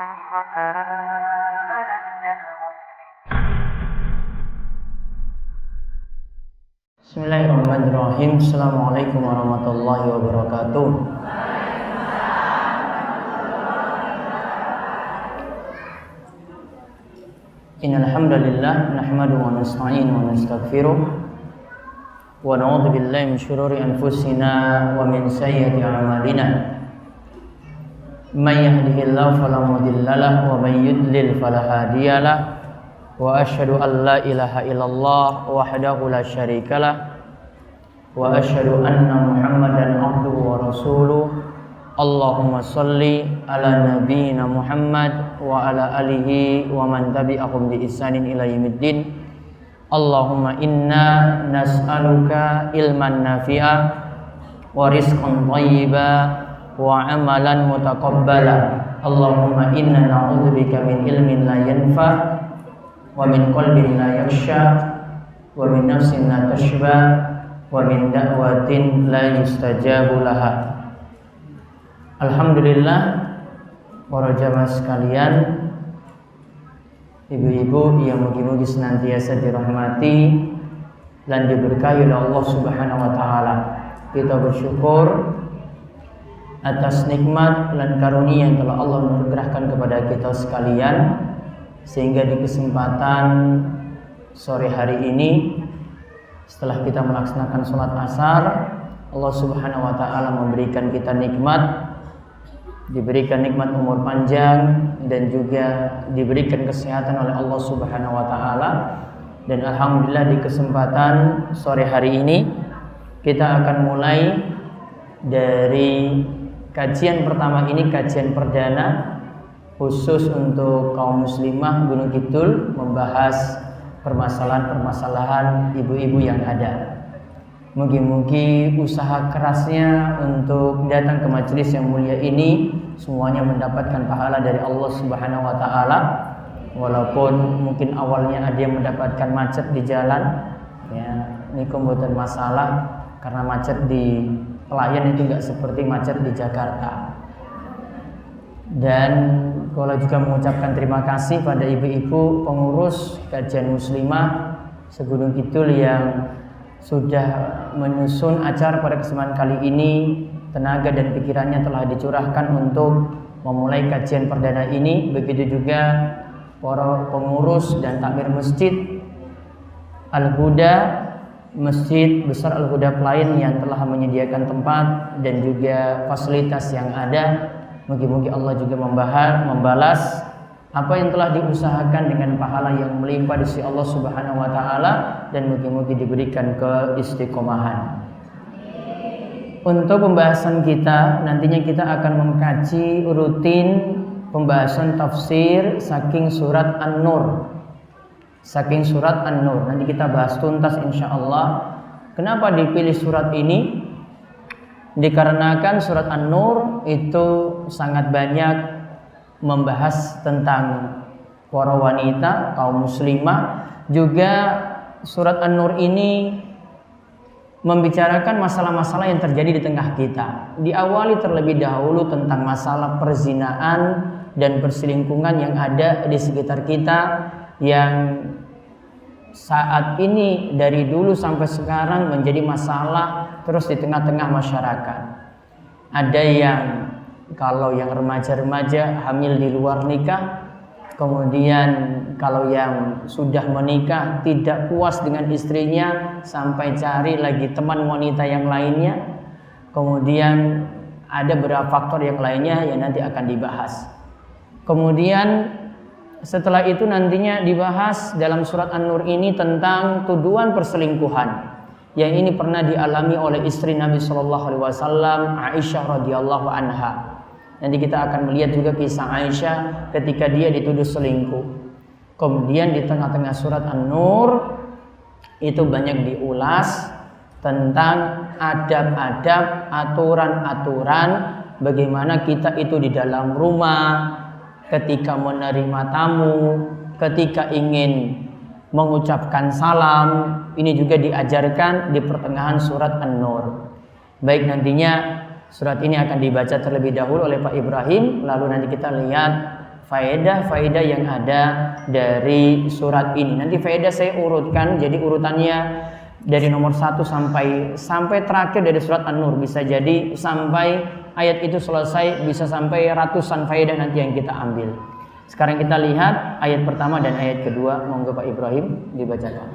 Bismillahirrahmanirrahim. Assalamualaikum warahmatullahi wabarakatuh. Innal hamdalillah nahmaduhu wa nasta'inuhu wa nastaghfiruh wa na'udzu billahi min shururi anfusina wa min sayyiati a'malina. May yahdihillahu fala mudilla lahu wa may yudlil fala hadiya lahu. Wa asyhadu an la ilaha illallah wahdahu la syarikalah wa asyhadu anna Muhammadan abduhu wa rasuluh. Allahumma shalli ala nabiyyina Muhammad wa ala alihi wa man tabi'ahum bi ihsanin ila yaumiddin. Allahumma inna nas'aluka ilman nafi'a wa rizqan thayyiba wa amalan mutaqabbala. Allahumma inna na'udzubika min ilmin la yanfa' wa min qalbin la yakhsha wa min nafsin la tashba wa min da'watin la yustajabu laha. Alhamdulillah, para jamaah sekalian, ibu-ibu yang mugi-mugi senantiasa dirahmati dan diberkahi oleh Allah Subhanahu wa taala. Kita bersyukur atas nikmat dan karunia yang telah Allah anugerahkan kepada kita sekalian, sehingga di kesempatan sore hari ini setelah kita melaksanakan sholat asar, Allah Subhanahu wa taala memberikan kita nikmat, diberikan nikmat umur panjang dan juga diberikan kesehatan oleh Allah Subhanahu wa taala. Dan alhamdulillah di kesempatan sore hari ini kita akan mulai dari kajian pertama ini, kajian perdana khusus untuk kaum muslimah Gunung Kidul, membahas permasalahan-permasalahan ibu-ibu yang ada. Mugi-mugi usaha kerasnya untuk datang ke majelis yang mulia ini semuanya mendapatkan pahala dari Allah Subhanahu wa taala. Walaupun mungkin awalnya ada yang mendapatkan macet di jalan, ya, ini kemudian masalah karena macet di Pelayan itu enggak seperti macet di Jakarta. Dan kalau juga mengucapkan terima kasih pada ibu-ibu pengurus kajian muslimah segunung Kidul yang sudah menyusun acara pada kesempatan kali ini. Tenaga dan pikirannya telah dicurahkan untuk memulai kajian perdana ini. Begitu juga para pengurus dan takmir masjid Al-Huda, Masjid Besar Al-Huda Pelayan yang telah menyediakan tempat dan juga fasilitas yang ada. Mugi-mugi Allah juga membalas apa yang telah diusahakan dengan pahala yang melimpah di sisi Allah Subhanahu wa taala, dan mugi-mugi diberikan keistiqomahan. Untuk pembahasan kita nantinya kita akan mengkaji rutin pembahasan tafsir saking surat An-Nur. Saking surat An-Nur nanti kita bahas tuntas insyaallah. Kenapa dipilih surat ini? Dikarenakan surat An-Nur itu sangat banyak membahas tentang para wanita, kaum muslimah. Juga surat An-Nur ini membicarakan masalah-masalah yang terjadi di tengah kita. Diawali terlebih dahulu tentang masalah perzinaan dan perselingkuhan yang ada di sekitar kita, yang saat ini dari dulu sampai sekarang menjadi masalah terus di tengah-tengah masyarakat. Ada yang kalau yang remaja-remaja hamil di luar nikah, kemudian kalau yang sudah menikah tidak puas dengan istrinya sampai cari lagi teman wanita yang lainnya. Kemudian ada beberapa faktor yang lainnya yang nanti akan dibahas. Kemudian setelah itu nantinya dibahas dalam surat An-Nur ini tentang tuduhan perselingkuhan yang ini pernah dialami oleh istri Nabi Shallallahu Alaihi Wasallam, Aisyah radhiyallahu anha. Nanti kita akan melihat juga kisah Aisyah ketika dia dituduh selingkuh. Kemudian di tengah-tengah surat An-Nur itu banyak diulas tentang adab-adab, aturan-aturan bagaimana kita itu di dalam rumah, ketika menerima tamu, ketika ingin mengucapkan salam. Ini juga diajarkan di pertengahan surat An-Nur. Baik, nantinya surat ini akan dibaca terlebih dahulu oleh Pak Ibrahim, lalu nanti kita lihat faedah-faedah yang ada dari surat ini. Nanti faedah saya urutkan, jadi urutannya dari nomor 1 sampai terakhir dari surat An-Nur. Bisa jadi sampai ayat itu selesai, bisa sampai ratusan faedah nanti yang kita ambil. Sekarang kita lihat ayat pertama dan ayat kedua. Monggo Pak Ibrahim dibacakan.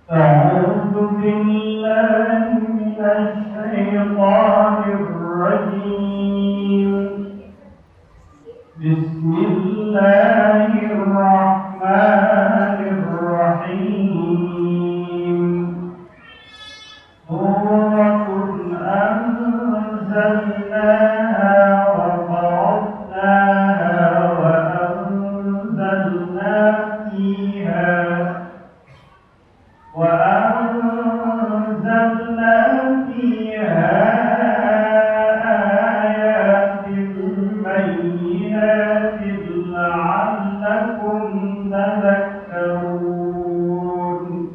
A'udzu billahi minasy syaithanir rajim. Bismillahirrahmanirrahim. Suratun anzalnaha wa faradnaha wa anzalna fiha ayatin bayyinatin la'allakum tadhakkarun.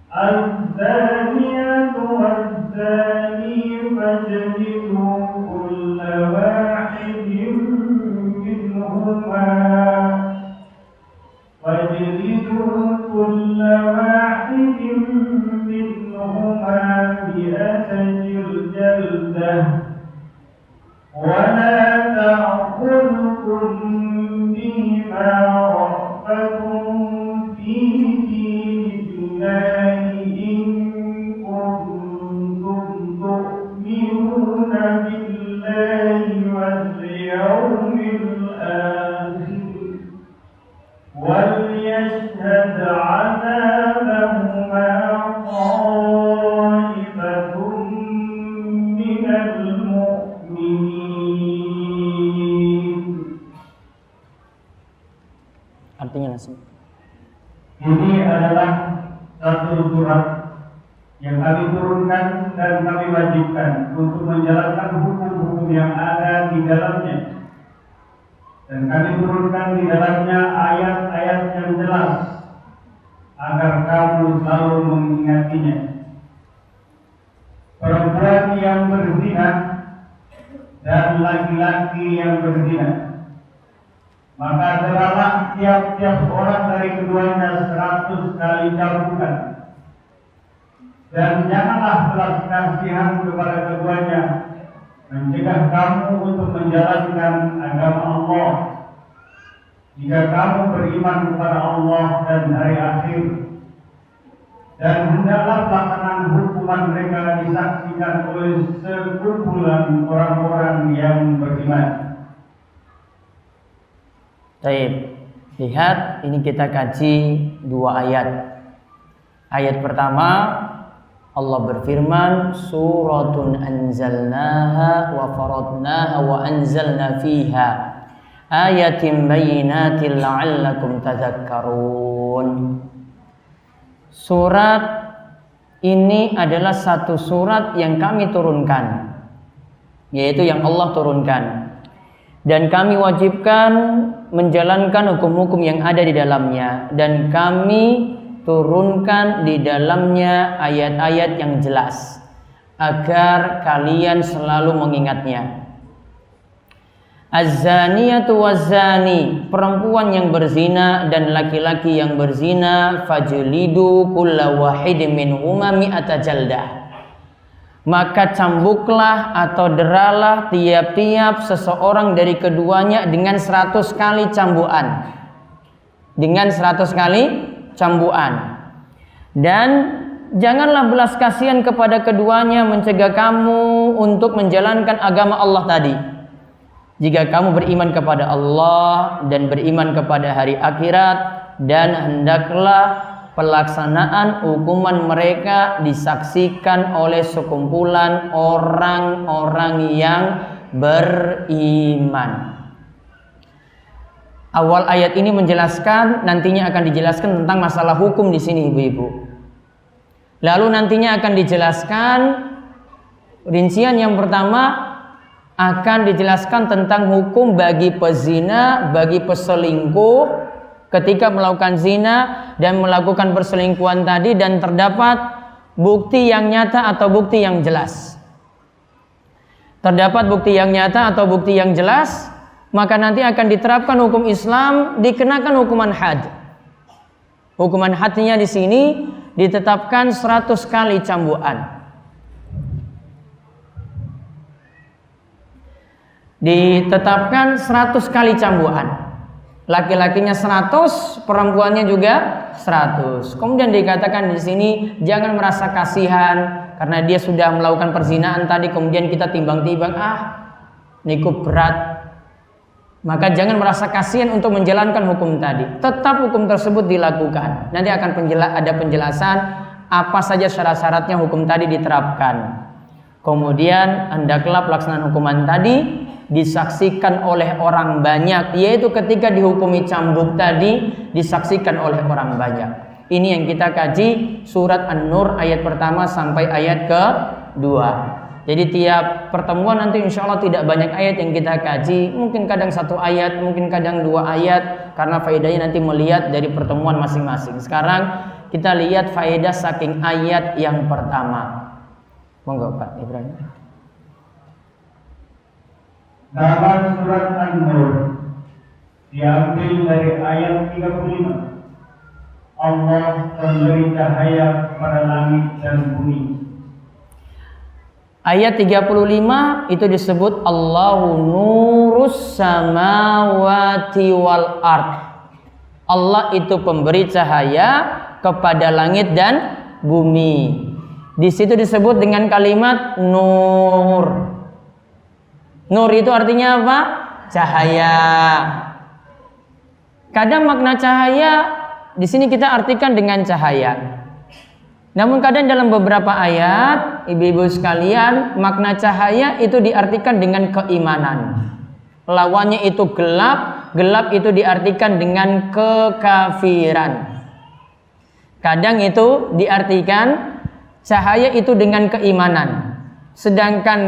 Az-zaniyatu waz-zani fajlidu kulla wahidin minhuma كل واحد منهما مئة جلدة ولا تأخذكم بهما رأفة في دين الله إن كنتم تؤمنون بالله واليوم الآخر وليشهد عذابهما طائفة من المؤمنين. Artinya langsung. Ini adalah satu surat yang kami turunkan dan kami wajibkan untuk menjalankan hukum-hukum yang ada di dalamnya. Dan kami turunkan di dalamnya ayat-ayat yang jelas agar kamu selalu mengingatinya. Perempuan yang berzina dan laki-laki yang berzina, maka terdapat tiap-tiap orang dari keduanya 100 kali cambukan. Dan janganlah belas kasihan kepada keduanya, mencegah kamu untuk menjalankan agama Allah. Jika kamu beriman kepada Allah dan hari akhir, dan hendaklah pelaksanaan hukuman mereka disaksikan oleh sekumpulan orang-orang yang beriman. Baik, lihat ini kita kaji 2 ayat. Ayat pertama Allah berfirman, suratun anzalnaha wa faradnaha wa anzalna fiha ayatin bayyinatin la'allakum tadhakkarun. Surat ini adalah satu surat yang kami turunkan, yaitu yang Allah turunkan, dan kami wajibkan menjalankan hukum-hukum yang ada di dalamnya, dan kami turunkan di dalamnya ayat-ayat yang jelas agar kalian selalu mengingatnya. Az-zaniyatu waz-zani, perempuan yang berzina dan laki-laki yang berzina, fajlidu kulla wahidin minhuma mi'ata jaldah, maka cambuklah atau deralah tiap-tiap seseorang dari keduanya dengan 100 kali cambukan. Dengan 100 kali cambukan. Dan janganlah belas kasihan kepada keduanya, mencegah kamu untuk menjalankan agama Allah tadi. Jika kamu beriman kepada Allah dan beriman kepada hari akhirat, dan hendaklah pelaksanaan hukuman mereka disaksikan oleh sekumpulan orang-orang yang beriman. Awal ayat ini menjelaskan, nantinya akan dijelaskan tentang masalah hukum di sini, ibu-ibu. Lalu nantinya akan dijelaskan rincian yang pertama, akan dijelaskan tentang hukum bagi pezina, bagi peselingkuh ketika melakukan zina dan melakukan perselingkuhan tadi, dan terdapat bukti yang nyata atau bukti yang jelas. terdapat bukti yang nyata atau bukti yang jelas, maka nanti akan diterapkan hukum Islam, dikenakan hukuman had. Hukuman hadnya di sini ditetapkan 100 kali cambukan. Ditetapkan 100 kali cambukan. Laki-lakinya 100, perempuannya juga 100. Kemudian dikatakan di sini jangan merasa kasihan karena dia sudah melakukan perzinaan tadi, kemudian kita timbang-timbang, ini cukup berat. Maka jangan merasa kasihan untuk menjalankan hukum tadi. Tetap hukum tersebut dilakukan. Nanti akan ada penjelasan apa saja syarat-syaratnya hukum tadi diterapkan. Kemudian hendaklah pelaksanaan hukuman tadi disaksikan oleh orang banyak, yaitu ketika dihukumi cambuk tadi disaksikan oleh orang banyak. Ini yang kita kaji surat An-Nur ayat pertama sampai ayat kedua. Jadi tiap pertemuan nanti insya Allah tidak banyak ayat yang kita kaji, mungkin kadang 1 ayat, mungkin kadang 2 ayat, karena faedahnya nanti melihat dari pertemuan masing-masing. Sekarang kita lihat faedah saking ayat yang pertama. Monggo Pak Ibrahim. Nama surat An-Nur diambil dari ayat 35. Allah memberi cahaya pada langit dan bumi. Ayat 35 itu disebut Allahu nurus samawati wal ard. Allah itu pemberi cahaya kepada langit dan bumi. Di situ disebut dengan kalimat nur. Nur itu artinya apa? Cahaya. Kadang makna cahaya di sini kita artikan dengan cahaya. Namun kadang dalam beberapa ayat, ibu-ibu sekalian, makna cahaya itu diartikan dengan keimanan. Lawannya itu gelap, gelap itu diartikan dengan kekafiran. Kadang itu diartikan cahaya itu dengan keimanan. Sedangkan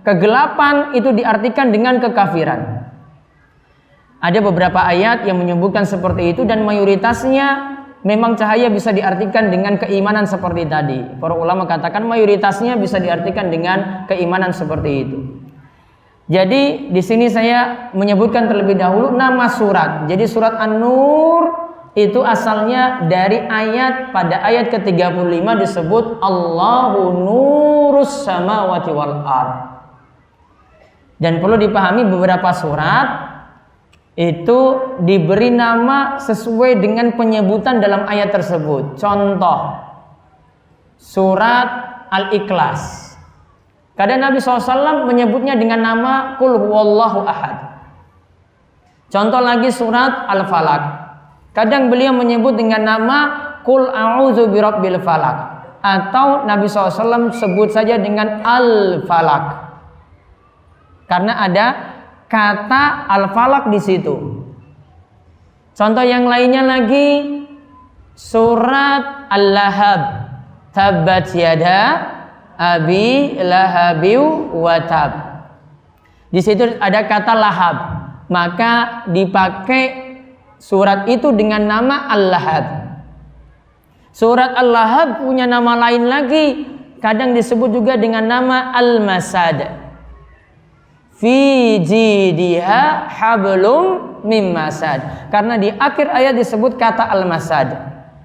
kegelapan itu diartikan dengan kekafiran. Ada beberapa ayat yang menyebutkan seperti itu dan mayoritasnya memang cahaya bisa diartikan dengan keimanan seperti tadi. Para ulama katakan mayoritasnya bisa diartikan dengan keimanan seperti itu. Jadi di sini saya menyebutkan terlebih dahulu nama surat. Jadi surat An-Nur itu asalnya dari ayat pada ayat ke-35 disebut Allahu nurus samawati wal ard. Dan perlu dipahami beberapa surat itu diberi nama sesuai dengan penyebutan dalam ayat tersebut. Contoh surat Al-Ikhlas, kadang Nabi SAW menyebutnya dengan nama Qul huwallahu ahad. Contoh lagi surat Al-Falaq, kadang beliau menyebut dengan nama Qul a'udzu birabbil falaq, atau Nabi SAW sebut saja dengan Al-Falaq karena ada kata Al-Falaq di situ. Contoh yang lainnya lagi surat Al-Lahab, tabbat yada abi lahabi wa tab. Di situ ada kata lahab, maka dipakai surat itu dengan nama Al-Lahab. Surat Al-Lahab punya nama lain lagi, kadang disebut juga dengan nama Al-Masad. Fi jidiha hablum mim masad. Karena di akhir ayat disebut kata al-masad,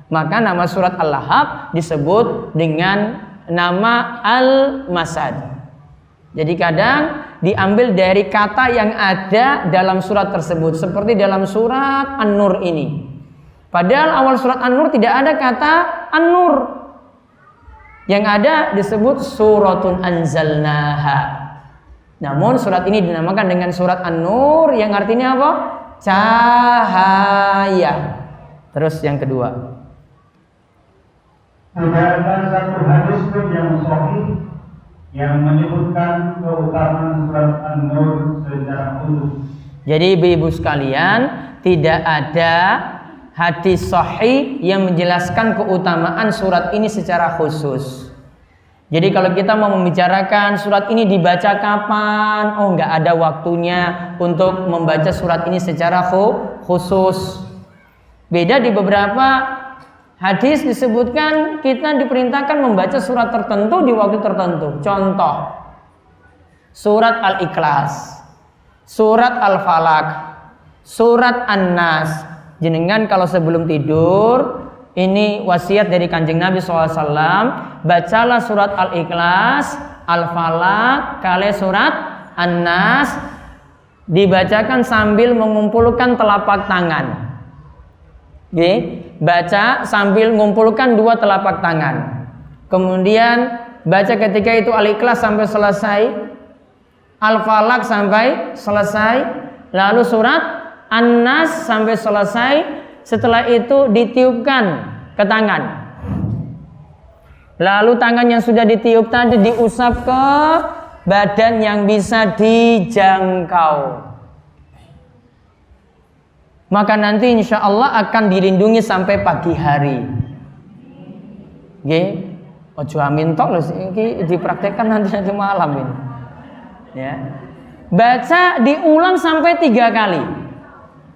maka nama surat Al-Lahab disebut dengan nama al-masad. Jadi kadang diambil dari kata yang ada dalam surat tersebut, seperti dalam surat An-Nur ini. Padahal awal surat An-Nur tidak ada kata An-Nur. Yang ada disebut suratun anzalnaha. Namun surat ini dinamakan dengan surat An-Nur yang artinya apa? Cahaya. Terus yang kedua, sudah ada satu hadis pun yang sahih yang menyebutkan keutamaan surat An-Nur secara khusus. Jadi ibu-ibu sekalian, tidak ada hadis sahih yang menjelaskan keutamaan surat ini secara khusus. Jadi kalau kita mau membicarakan surat ini dibaca kapan, nggak ada waktunya untuk membaca surat ini secara khusus. Beda di beberapa hadis disebutkan kita diperintahkan membaca surat tertentu di waktu tertentu. Contoh, surat Al-Ikhlas, surat Al-Falaq, surat An-Nas. Jenengan kalau sebelum tidur, ini wasiat dari Kanjeng Nabi SAW, bacalah surat Al-Ikhlas, Al-Falaq, kali surat An-Nas, dibacakan sambil mengumpulkan telapak tangan. Oke, baca sambil mengumpulkan dua telapak tangan. Kemudian baca ketika itu Al-Ikhlas sampai selesai, Al-Falaq sampai selesai, lalu surat An-Nas sampai selesai. Setelah itu ditiupkan ke tangan. Lalu tangan yang sudah ditiup tadi diusap ke badan yang bisa dijangkau. Maka nanti insya Allah akan dilindungi sampai pagi hari. Nggih, ojo amin tok lho iki dipraktekkan nanti malam ini. Ya. Baca diulang sampai 3 kali.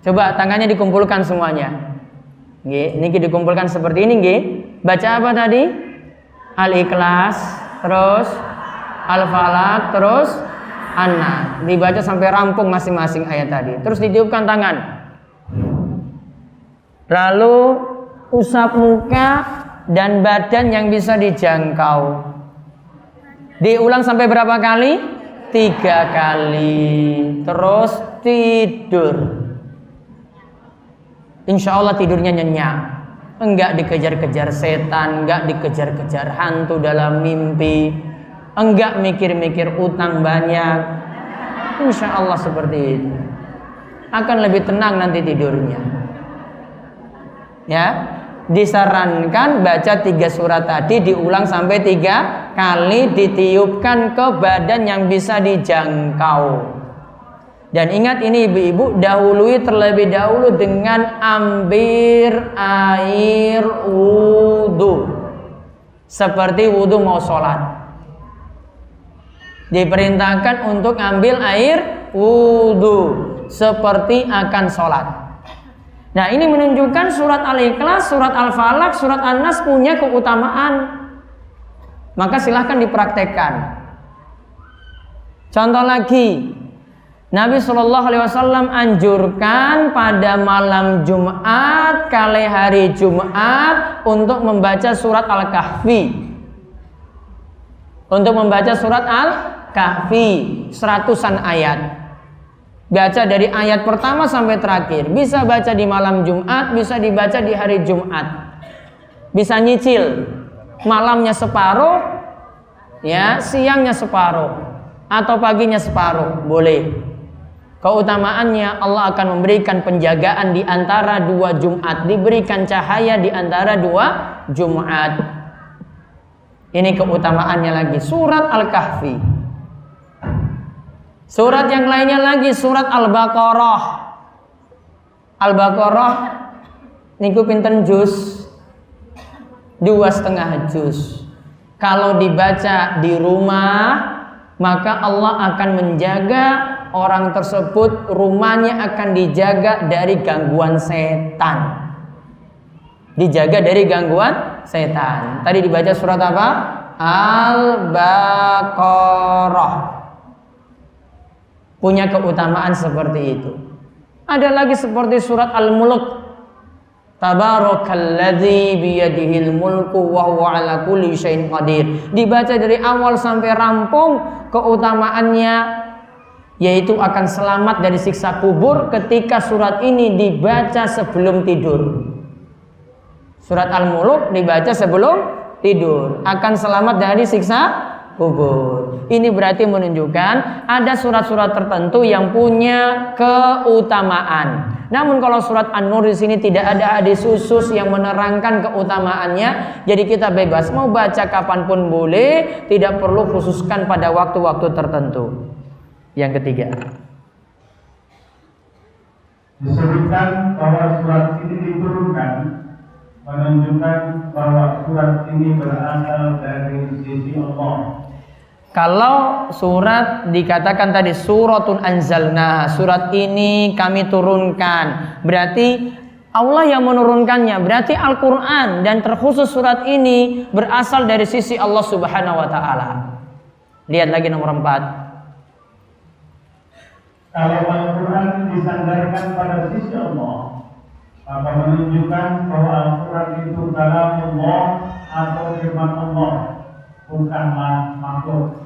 Coba tangannya dikumpulkan semuanya. Nggih, niki dikumpulkan seperti ini nggih. Baca apa tadi? Al-Ikhlas, terus Al-Falaq, terus An-Nas. Dibaca sampai rampung masing-masing ayat tadi. Terus ditiupkan tangan. Lalu usap muka dan badan yang bisa dijangkau. Diulang sampai berapa kali? 3 kali. Terus tidur. Insya Allah tidurnya nyenyak. Enggak dikejar-kejar setan, enggak dikejar-kejar hantu dalam mimpi, enggak mikir-mikir utang banyak. Insya Allah seperti itu. Akan lebih tenang nanti tidurnya. Ya, disarankan baca 3 surat tadi diulang sampai 3 kali, ditiupkan ke badan yang bisa dijangkau. Dan ingat ini ibu-ibu, dahului terlebih dahulu dengan ambil air wudu. Seperti wudu mau sholat. Diperintahkan untuk ambil air wudu seperti akan sholat. Nah, ini menunjukkan surat Al-Ikhlas, surat Al-Falaq, surat An-Nas punya keutamaan. Maka silahkan dipraktekkan. Contoh lagi, Nabi SAW anjurkan pada malam Jumat, kali hari Jumat, untuk membaca surat Al-Kahfi. Untuk membaca surat Al-Kahfi 100-an ayat. Baca dari ayat pertama sampai terakhir. Bisa baca di malam Jumat, bisa dibaca di hari Jumat. Bisa nyicil. Malamnya separuh, ya, siangnya separuh, atau paginya separuh, boleh. Keutamaannya Allah akan memberikan penjagaan di antara 2 Jumat, diberikan cahaya di antara 2 Jumat. Ini keutamaannya lagi. Surat Al-Kahfi. Surat yang lainnya lagi surat Al-Baqarah. Al-Baqarah niku pinten juz? 2,5 juz. Kalau dibaca di rumah, maka Allah akan menjaga orang tersebut, rumahnya akan dijaga dari gangguan setan. Dijaga dari gangguan setan. Tadi dibaca surat apa? Al-Baqarah. Punya keutamaan seperti itu. Ada lagi seperti surat Al-Mulk. Tabarakalladzi biyadihil mulku wa huwa ala kulli syai'in qadir. Dibaca dari awal sampai rampung, keutamaannya yaitu akan selamat dari siksa kubur ketika surat ini dibaca sebelum tidur. Surat Al-Mulk dibaca sebelum tidur, akan selamat dari siksa kubur. Ini berarti menunjukkan ada surat-surat tertentu yang punya keutamaan. Namun kalau surat An-Nur di sini tidak ada hadis khusus yang menerangkan keutamaannya, jadi kita bebas mau baca kapanpun boleh, tidak perlu khususkan pada waktu-waktu tertentu. Yang ketiga, disebutkan bahwa surat ini diturunkan menunjukkan bahwa surat ini berasal dari sisi Allah. Kalau surat dikatakan tadi suratun anzalna, surat ini kami turunkan, berarti Allah yang menurunkannya, berarti Al-Quran, dan terkhusus surat ini berasal dari sisi Allah Subhanahu wa ta'ala. Lihat lagi nomor 4. kalau Al-Quran disandarkan pada sisi Allah, maka menunjukkan bahwa Al-Quran itu kalamullah atau firman Allah, bukanlah makhluk.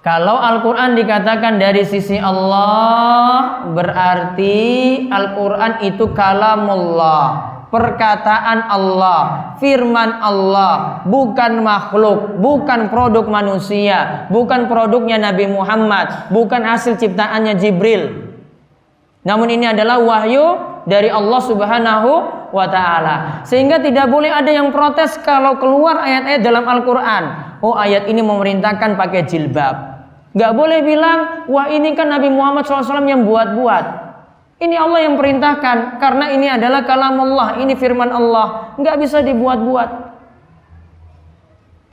Kalau Al-Quran dikatakan dari sisi Allah, berarti Al-Quran itu kalamullah, perkataan Allah, firman Allah, bukan makhluk, bukan produk manusia, bukan produknya Nabi Muhammad, bukan hasil ciptaannya Jibril. Namun ini adalah wahyu dari Allah Subhanahu wa ta'ala. Sehingga tidak boleh ada yang protes kalau keluar ayat-ayat dalam Al-Quran. Oh, ayat ini memerintahkan pakai jilbab. Gak boleh bilang, wah ini kan Nabi Muhammad SAW yang buat-buat. Ini Allah yang perintahkan, karena ini adalah kalamullah, ini firman Allah. Gak bisa dibuat-buat.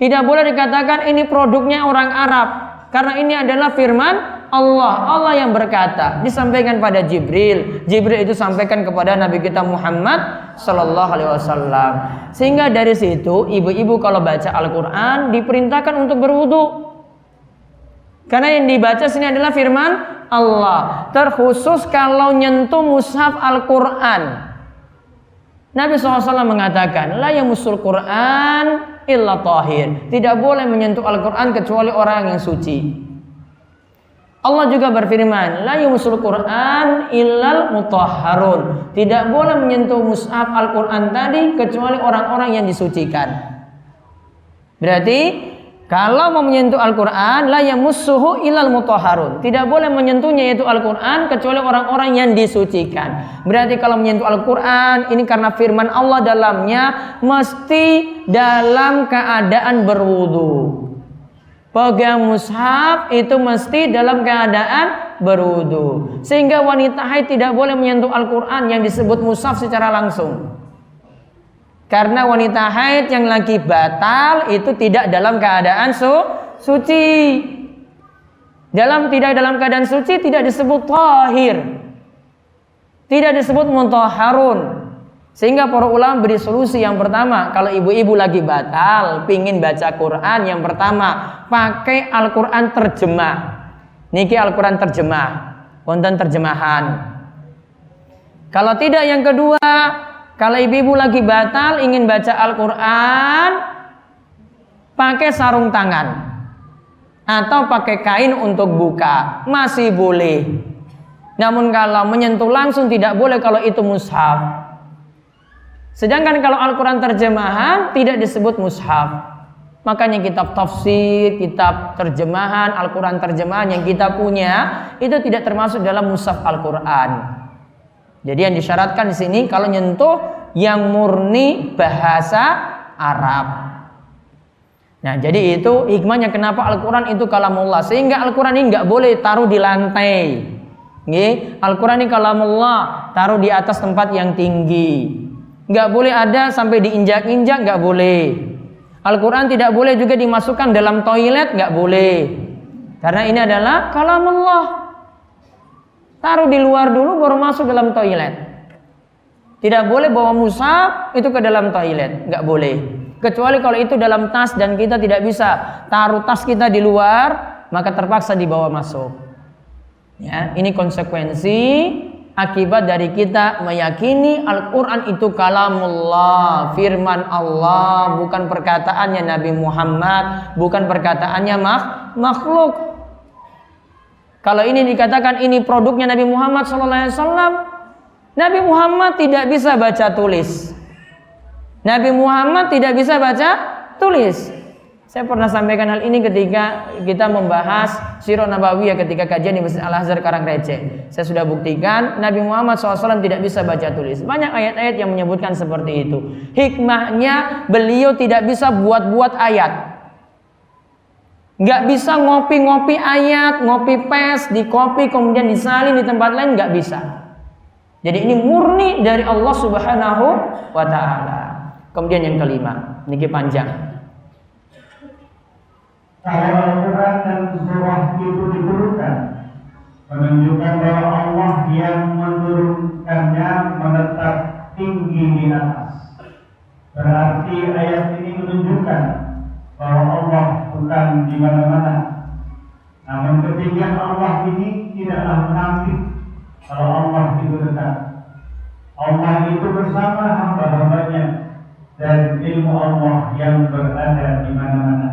Tidak boleh dikatakan ini produknya orang Arab, karena ini adalah firman Allah. Allah yang berkata, disampaikan pada Jibril. Jibril itu sampaikan kepada Nabi kita Muhammad Sallallahu Alaihi Wasallam. Sehingga dari situ, ibu-ibu kalau baca Al-Quran diperintahkan untuk berwudu. Karena yang dibaca sini adalah firman Allah. Terkhusus kalau nyentuh mushaf Al-Quran. Nabi SAW mengatakan, la yamussul Quran illa tahir. Tidak boleh menyentuh Al-Quran kecuali orang yang suci. Allah juga berfirman, la yamussul Quran illal mutahharun. Tidak boleh menyentuh mushaf Al-Quran tadi kecuali orang-orang yang disucikan. Berarti kalau mau menyentuh Al-Quran, la yamussuhu illal mutahharun. Tidak boleh menyentuhnya yaitu Al-Quran kecuali orang-orang yang disucikan. Berarti kalau menyentuh Al-Quran, ini karena firman Allah dalamnya, mesti dalam keadaan berwudu. Pegang mushaf itu mesti dalam keadaan berwudu. Sehingga wanita haid tidak boleh menyentuh Al-Quran yang disebut mushaf secara langsung. Karena wanita haid yang lagi batal itu tidak dalam keadaan suci. Tidak dalam keadaan suci tidak disebut tahir. Tidak disebut mutahharun. Sehingga para ulama beri solusi yang pertama, kalau ibu-ibu lagi batal, pingin baca Quran, yang pertama, pakai Al-Quran terjemah. Niki Al-Quran terjemah, konten terjemahan. Kalau tidak, yang kedua, kalau ibu-ibu lagi batal ingin baca Al-Quran, pakai sarung tangan atau pakai kain untuk buka, masih boleh. Namun kalau menyentuh langsung tidak boleh kalau itu mushaf. Sedangkan kalau Al-Quran terjemahan tidak disebut mushaf. Makanya kitab tafsir, kitab terjemahan, Al-Quran terjemahan yang kita punya itu tidak termasuk dalam mushaf Al-Quran. Jadi yang disyaratkan di sini kalau nyentuh yang murni bahasa Arab. Nah, jadi itu hikmahnya kenapa Al-Quran itu kalamullah. Sehingga Al-Quran ini nggak boleh taruh di lantai. Al-Quran ini kalamullah, taruh di atas tempat yang tinggi. Nggak boleh ada sampai diinjak-injak, nggak boleh. Al-Quran tidak boleh juga dimasukkan dalam toilet, nggak boleh. Karena ini adalah kalamullah. Taruh di luar dulu baru masuk dalam toilet. Tidak boleh bawa mushaf itu ke dalam toilet, nggak boleh. Kecuali kalau itu dalam tas dan kita tidak bisa taruh tas kita di luar, maka terpaksa dibawa masuk. Ya, ini konsekuensi akibat dari kita meyakini Al-Quran itu kalamullah, firman Allah, bukan perkataannya Nabi Muhammad, bukan perkataannya makhluk. Kalau ini dikatakan ini produknya Nabi Muhammad SAW, Nabi Muhammad tidak bisa baca tulis. Nabi Muhammad tidak bisa baca tulis. Saya pernah sampaikan hal ini ketika kita membahas Sirah Nabawiyah ketika kajian di Masjid Al-Azhar Karangreceh. Saya sudah buktikan Nabi Muhammad SAW tidak bisa baca tulis. Banyak ayat-ayat yang menyebutkan seperti itu. Hikmahnya beliau tidak bisa buat-buat ayat. Nggak bisa ngopi-ngopi ayat, ngopi pes, dikopi kemudian disalin di tempat lain, nggak bisa. Jadi ini murni dari Allah Subhanahu wa ta'ala. Kemudian yang kelima, niki panjang. Kalau Al-Quran dan surah itu diturunkan, menunjukkan bahwa Allah yang menurunkannya menetap tinggi di atas. Berarti ayat ini menunjukkan bahwa Allah bukan di mana-mana, namun ketinggian Allah ini tidaklah menafik kalau Allah itu dekat. Allah itu bersama hamba-hambanya dan ilmu Allah yang berada di mana-mana.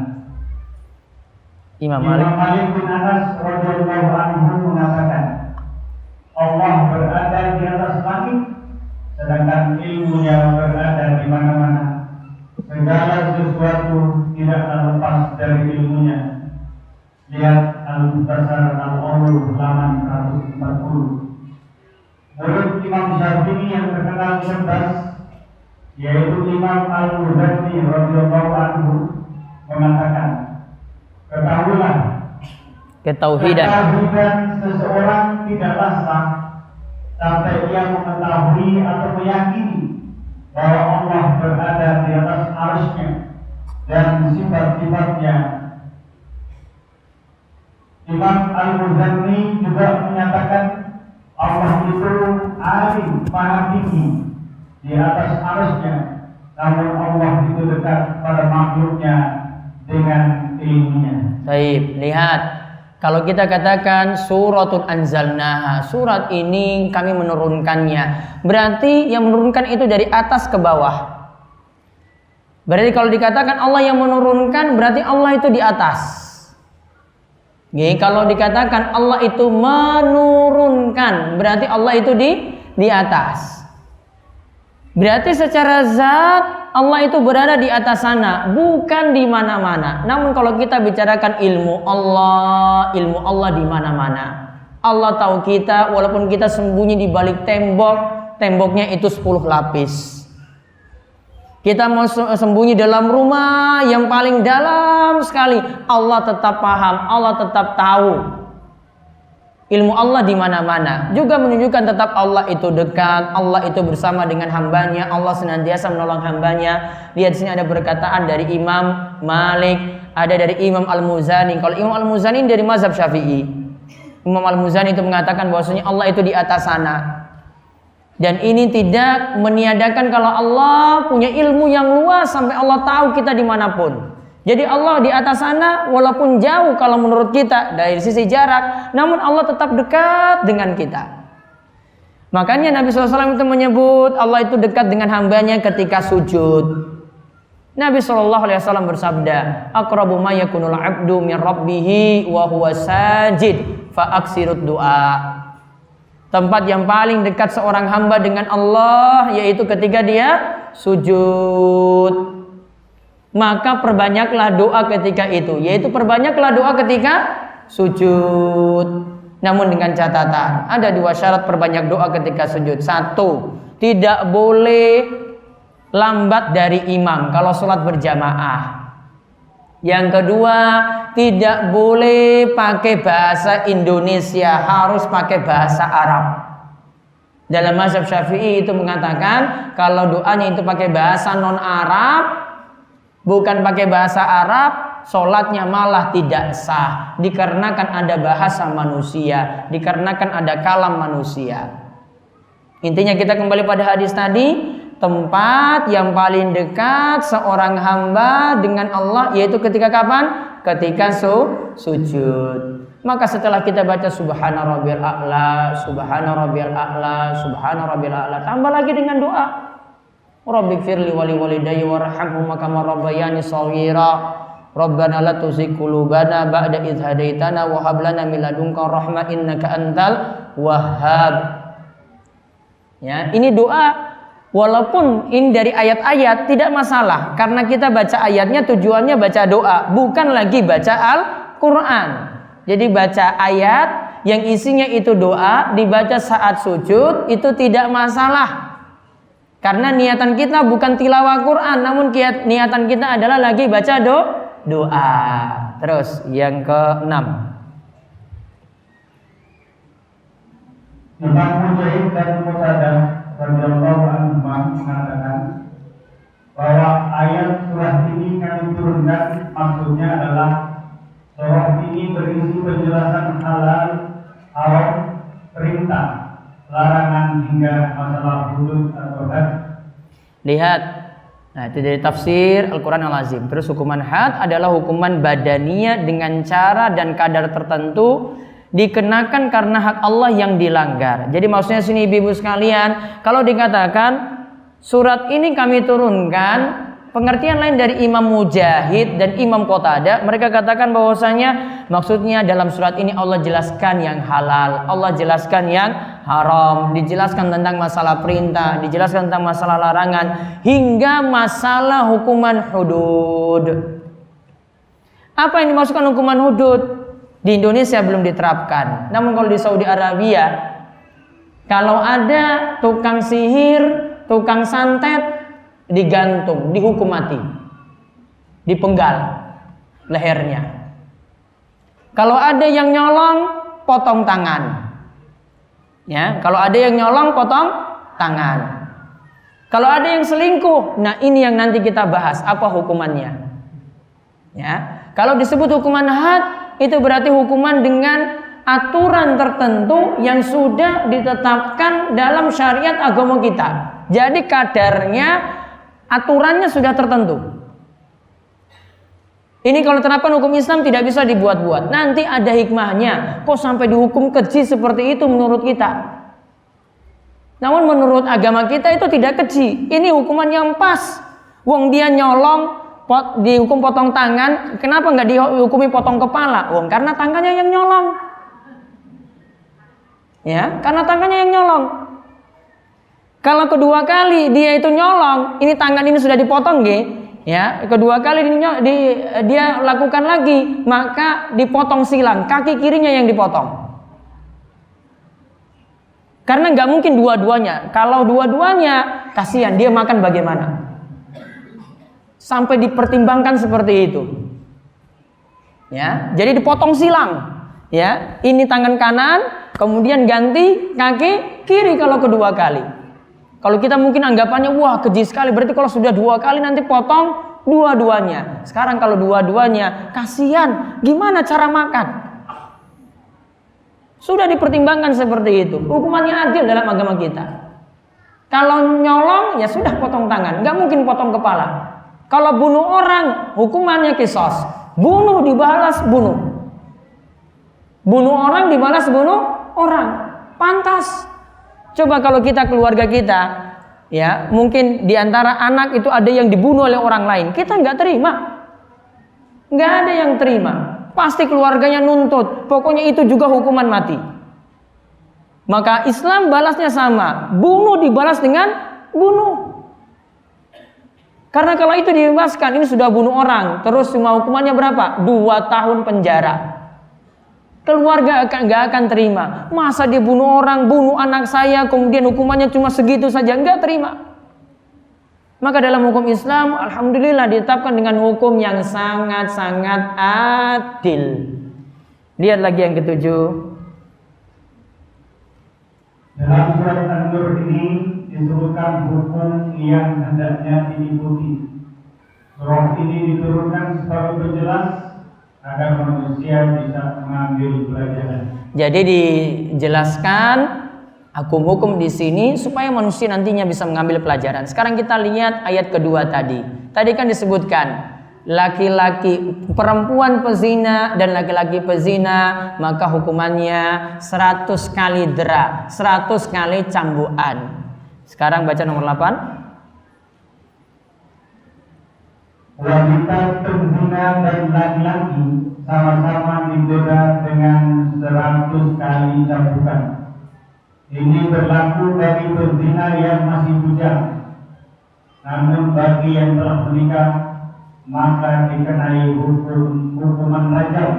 Imam Malik bin Anas radhiyallahu anhu mengatakan, Allah berada di atas langit, sedangkan ilmunya berada di mana-mana. Segala sesuatu tidaklah lepas dari ilmunya. Lihat Al-Mukhtasar Al-Ulum halaman 140. Menurut Imam Syafi'i yang terkenal cerdas, yaitu Imam Al-Muzani radhiyallahu anhu mengatakan, ketahuilah, ketauhidan seseorang tidaklah sah sampai dia mengetahui atau meyakini bahwa Allah berada di atas arsy-Nya dan sifat-sifatnya. Imam Al-Muzani juga menyatakan Allah itu alim, maha tinggi di atas arsy-Nya, namun Allah itu dekat pada makhluknya dengan ilmunya. Baik, lihat. Kalau kita katakan suratun anzalnaha, surat ini kami menurunkannya, berarti yang menurunkan itu dari atas ke bawah. Berarti kalau dikatakan Allah yang menurunkan, berarti Allah itu di atas. Jadi kalau dikatakan Allah itu menurunkan, berarti Allah itu di atas. Berarti secara zat Allah itu berada di atas sana, bukan di mana-mana. Namun kalau kita bicarakan ilmu Allah di mana-mana. Allah tahu kita walaupun kita sembunyi di balik tembok, temboknya itu 10 lapis. Kita mau sembunyi dalam rumah yang paling dalam sekali, Allah tetap paham, Allah tetap tahu. Ilmu Allah di mana-mana juga menunjukkan tetap Allah itu dekat, Allah itu bersama dengan hambanya, Allah senantiasa menolong hambanya. Lihat di sini ada perkataan dari Imam Malik, ada dari Imam Al-Muzani. Kalau Imam Al-Muzani dari mazhab Syafi'i, Imam Al-Muzani itu mengatakan bahwasanya Allah itu di atas sana. Dan ini tidak meniadakan kalau Allah punya ilmu yang luas sampai Allah tahu kita dimanapun. Jadi Allah di atas sana walaupun jauh kalau menurut kita dari sisi jarak, namun Allah tetap dekat dengan kita. Makanya Nabi SAW itu menyebut Allah itu dekat dengan hambanya ketika sujud. Nabi SAW bersabda, aqrabu ma yakunul abdu min rabbihi wa huwa sajid fa aksirud du'a. Tempat yang paling dekat seorang hamba dengan Allah yaitu ketika dia sujud. Maka perbanyaklah doa ketika itu, yaitu perbanyaklah doa ketika sujud. Namun dengan catatan, ada 2 syarat perbanyak doa ketika sujud. 1, tidak boleh lambat dari imam kalau sholat berjamaah. Yang kedua, tidak boleh pakai bahasa Indonesia, harus pakai bahasa Arab. Dalam mazhab Syafi'i itu mengatakan kalau doanya itu pakai bahasa non-Arab, bukan pakai bahasa Arab, sholatnya malah tidak sah. Dikarenakan ada bahasa manusia, dikarenakan ada kalam manusia. Intinya kita kembali pada hadis tadi, tempat yang paling dekat seorang hamba dengan Allah yaitu ketika kapan? Ketika sujud. Maka setelah kita baca subhana rabbiyal a'la, subhana rabbiyal a'la, subhana rabbiyal a'la, tambah lagi dengan doa. Rabbighfirli wa liwalidayya warhamhuma kama rabbayani shaghira. Rabbana la tuzigh qulubana ba'da idh hadaitana wa hab lana min ladunka rahmah innaka antal wahhab. Ya, ini doa walaupun ini dari ayat-ayat tidak masalah karena kita baca ayatnya tujuannya baca doa, bukan lagi baca Al-Qur'an. Jadi baca ayat yang isinya itu doa dibaca saat sujud itu tidak masalah. Karena niatan kita bukan tilawah Quran, namun niatan kita adalah lagi baca doa. Terus yang ke-6. Imam Mujahid dan Qatadah radhiyallahu anhu mengatakan bahwa ayat surah ini kami turunkan maksudnya adalah surah ini berisi penjelasan halal, haram, perintah, larangan hingga masalah hudud atau had. Lihat, Nah, itu dari tafsir Al-Quran Al-Azim. Terus hukuman had adalah hukuman badaniyah dengan cara dan kadar tertentu dikenakan karena hak Allah yang dilanggar. Jadi maksudnya sini ibu-ibu sekalian, kalau dikatakan surat ini kami turunkan, pengertian lain dari Imam Mujahid dan Imam Qatadah, mereka katakan bahwasanya maksudnya dalam surat ini Allah jelaskan yang halal, Allah jelaskan yang haram, dijelaskan tentang masalah perintah, dijelaskan tentang masalah larangan, hingga masalah hukuman hudud. Apa yang dimaksudkan hukuman hudud? Di Indonesia belum diterapkan. Namun kalau di Saudi Arabia, kalau ada tukang sihir, tukang santet, digantung, dihukum mati, dipenggal lehernya. Kalau ada yang nyolong, potong tangan. Ya, kalau ada yang nyolong, potong tangan. Kalau ada yang selingkuh, nah ini yang nanti kita bahas, apa hukumannya. Ya, kalau disebut hukuman had, itu berarti hukuman dengan aturan tertentu yang sudah ditetapkan dalam syariat agama kita. Jadi kadarnya, aturannya sudah tertentu. Ini kalau terapkan hukum Islam tidak bisa dibuat-buat. Nanti ada hikmahnya. Kok sampai dihukum keji seperti itu menurut kita? Namun menurut agama kita itu tidak keji. Ini hukuman yang pas. Wong dia nyolong, dihukum potong tangan. Kenapa nggak dihukumi potong kepala? Wong karena tangannya yang nyolong. Ya, karena tangannya yang nyolong. Kalau kedua kali dia itu nyolong, ini tangan ini sudah dipotong, ya. Kedua kali dia lakukan lagi, maka dipotong silang, kaki kirinya yang dipotong. Karena nggak mungkin dua-duanya. Kalau dua-duanya, kasihan dia makan bagaimana? Sampai dipertimbangkan seperti itu. Ya, jadi dipotong silang. Ya, ini tangan kanan, kemudian ganti kaki kiri kalau kedua kali. Kalau kita mungkin anggapannya wah keji sekali, berarti kalau sudah dua kali nanti potong dua-duanya. Sekarang kalau dua-duanya, kasihan, gimana cara makan? Sudah dipertimbangkan seperti itu. Hukumannya adil dalam agama kita. Kalau nyolong ya sudah potong tangan, nggak mungkin potong kepala. Kalau bunuh orang, hukumannya qisas. Bunuh dibalas bunuh. Bunuh orang dibalas bunuh orang. Pantas. Coba kalau kita keluarga kita, ya mungkin diantara anak itu ada yang dibunuh oleh orang lain, kita nggak terima. Nggak ada yang terima. Pasti keluarganya nuntut. Pokoknya itu juga hukuman mati. Maka Islam balasnya sama. Bunuh dibalas dengan bunuh. Karena kalau itu dibebaskan, ini sudah bunuh orang, terus cuma hukumannya berapa? 2 tahun penjara. Keluarga nggak akan terima. Masa dia bunuh orang, bunuh anak saya, kemudian hukumannya cuma segitu saja, nggak terima. Maka dalam hukum Islam, alhamdulillah ditetapkan dengan hukum yang sangat-sangat adil. Lihat lagi yang ketujuh. Dalam surat An-Nur ini disebutkan hukum yang hendaknya diikuti. Surah ini diturunkan sebagai penjelas agar manusia bisa mengambil pelajaran. Jadi dijelaskan hukum-hukum di sini supaya manusia nantinya bisa mengambil pelajaran. Sekarang kita lihat ayat kedua tadi. Tadi kan disebutkan laki-laki, perempuan pezina dan laki-laki pezina, maka hukumannya 100 kali dera, 100 kali cambukan. Sekarang baca nomor 8. Wanita pezina dan laki-laki sama-sama didera dengan 100 kali cambukan. Ini berlaku bagi pezina yang masih bujang. Namun bagi yang telah menikah, maka dikenai hukuman rajam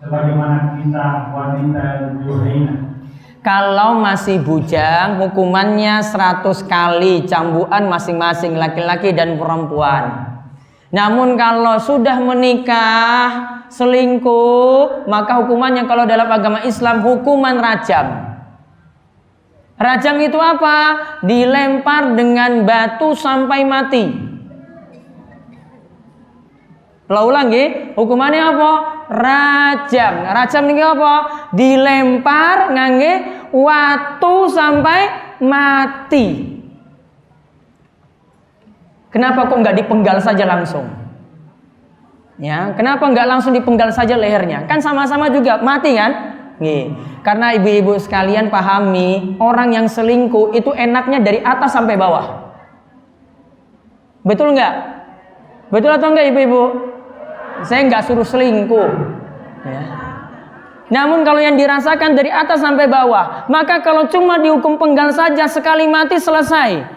sebagaimana kisah wanita Juhainah. Kalau masih bujang, hukumannya 100 kali cambukan masing-masing laki-laki dan perempuan. Namun kalau sudah menikah, selingkuh, maka hukumannya kalau dalam agama Islam hukuman rajam. Rajam itu apa? Dilempar dengan batu sampai mati. Ulang ya, hukumannya apa? Rajam. Rajam ini apa? Dilempar ngangge watu sampai mati. Kenapa kok nggak dipenggal saja langsung? Ya, kenapa nggak langsung dipenggal saja lehernya? Kan sama-sama juga mati kan? Nih, karena ibu-ibu sekalian pahami, orang yang selingkuh itu enaknya dari atas sampai bawah. Betul nggak? Betul atau enggak ibu-ibu? Saya nggak suruh selingkuh. Ya. Namun kalau yang dirasakan dari atas sampai bawah, maka kalau cuma dihukum penggal saja sekali mati selesai,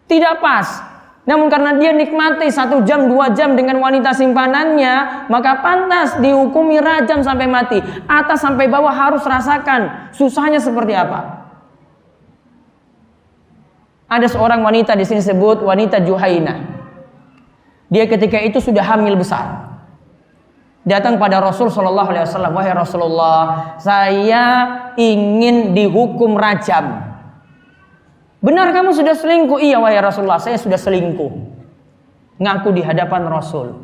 tidak pas. Namun karena dia nikmati 1 jam 2 jam dengan wanita simpanannya, maka pantas dihukumi rajam sampai mati. Atas sampai bawah harus rasakan susahnya seperti apa. Ada seorang wanita di sini sebut wanita Juhainah. Dia ketika itu sudah hamil besar. Datang pada Rasul Shallallahu Alaihi Wasallam, wahai Rasulullah, saya ingin dihukum rajam. Benar kamu sudah selingkuh? Iya wahai Rasulullah, saya sudah selingkuh. Ngaku di hadapan Rasul,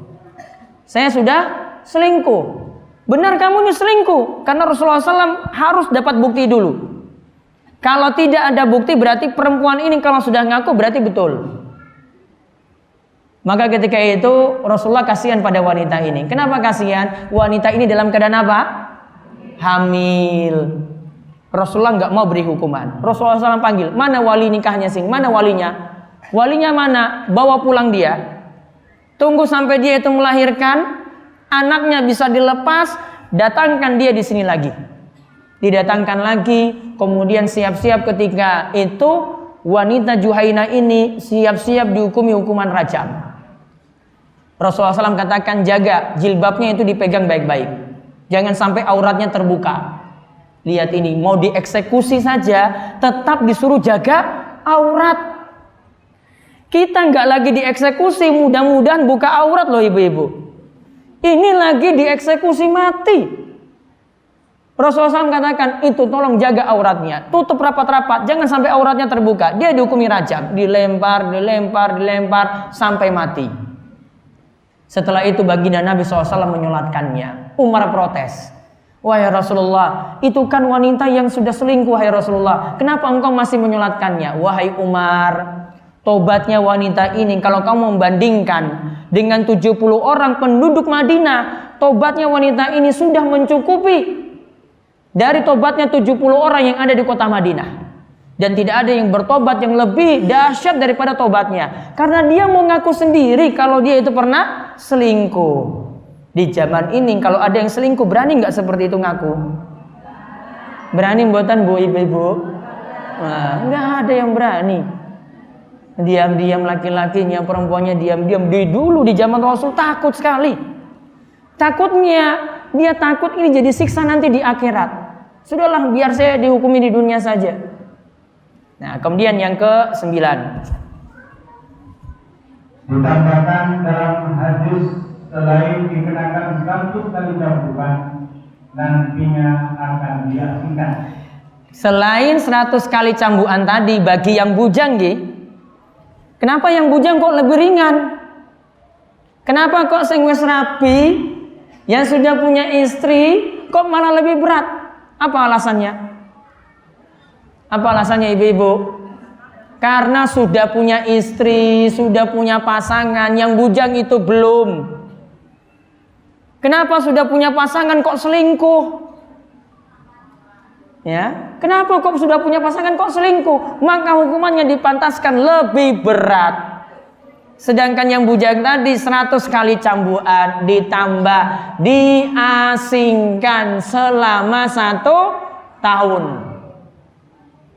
saya sudah selingkuh. Benar kamu ini selingkuh? Karena Rasulullah SAW harus dapat bukti dulu. Kalau tidak ada bukti berarti perempuan ini kalau sudah ngaku berarti betul. Maka ketika itu Rasulullah kasihan pada wanita ini. Kenapa kasihan? Wanita ini dalam keadaan apa? Hamil. Rasulullah nggak mau beri hukuman. Rasulullah SAW panggil, mana wali nikahnya sing? Mana walinya? Walinya mana? Bawa pulang dia. Tunggu sampai dia itu melahirkan, anaknya bisa dilepas, datangkan dia di sini lagi. Didatangkan lagi, kemudian siap-siap ketika itu wanita Juhainah ini siap-siap dihukumi hukuman rajam. Rasulullah SAW katakan jaga jilbabnya itu dipegang baik-baik, jangan sampai auratnya terbuka. Lihat ini, mau dieksekusi saja tetap disuruh jaga aurat. Kita nggak lagi dieksekusi, mudah-mudahan buka aurat loh ibu-ibu. Ini lagi dieksekusi mati. Rasulullah SAW katakan itu tolong jaga auratnya, tutup rapat-rapat, jangan sampai auratnya terbuka. Dia dihukumi rajam, dilempar sampai mati. Setelah itu baginda Nabi SAW menyolatkannya. Umar protes. Wahai Rasulullah, itu kan wanita yang sudah selingkuh, wahai Rasulullah. Kenapa engkau masih menyolatkannya? Wahai Umar, tobatnya wanita ini kalau kamu membandingkan dengan 70 orang penduduk Madinah, tobatnya wanita ini sudah mencukupi dari tobatnya 70 orang yang ada di kota Madinah. Dan tidak ada yang bertobat yang lebih dahsyat daripada tobatnya. Karena dia mau ngaku sendiri kalau dia itu pernah selingkuh. Di zaman ini kalau ada yang selingkuh berani nggak seperti itu ngaku? Berani mboten bu ibu-ibu? Nah, nggak ada yang berani. Diam-diam laki-lakinya, perempuannya diam-diam. Dulu di zaman Rasul takut sekali. Takutnya dia takut ini jadi siksa nanti di akhirat. Sudahlah biar saya dihukumi di dunia saja. Nah kemudian yang ke-9. Ditambahkan dalam hadis, selain dikenakan 100 kali cambukan, nantinya akan diasingkan. Selain 100 kali cambukan tadi bagi yang bujang, kenapa yang bujang kok lebih ringan? Kenapa kok sing wis rapi, yang sudah punya istri, kok malah lebih berat? Apa alasannya? Apa alasannya ibu-ibu? Karena sudah punya istri, sudah punya pasangan, yang bujang itu belum. Kenapa sudah punya pasangan kok selingkuh? Ya, kenapa kok sudah punya pasangan kok selingkuh? Maka hukumannya dipantaskan lebih berat. Sedangkan yang bujang tadi 100 kali cambukan ditambah diasingkan selama 1 tahun.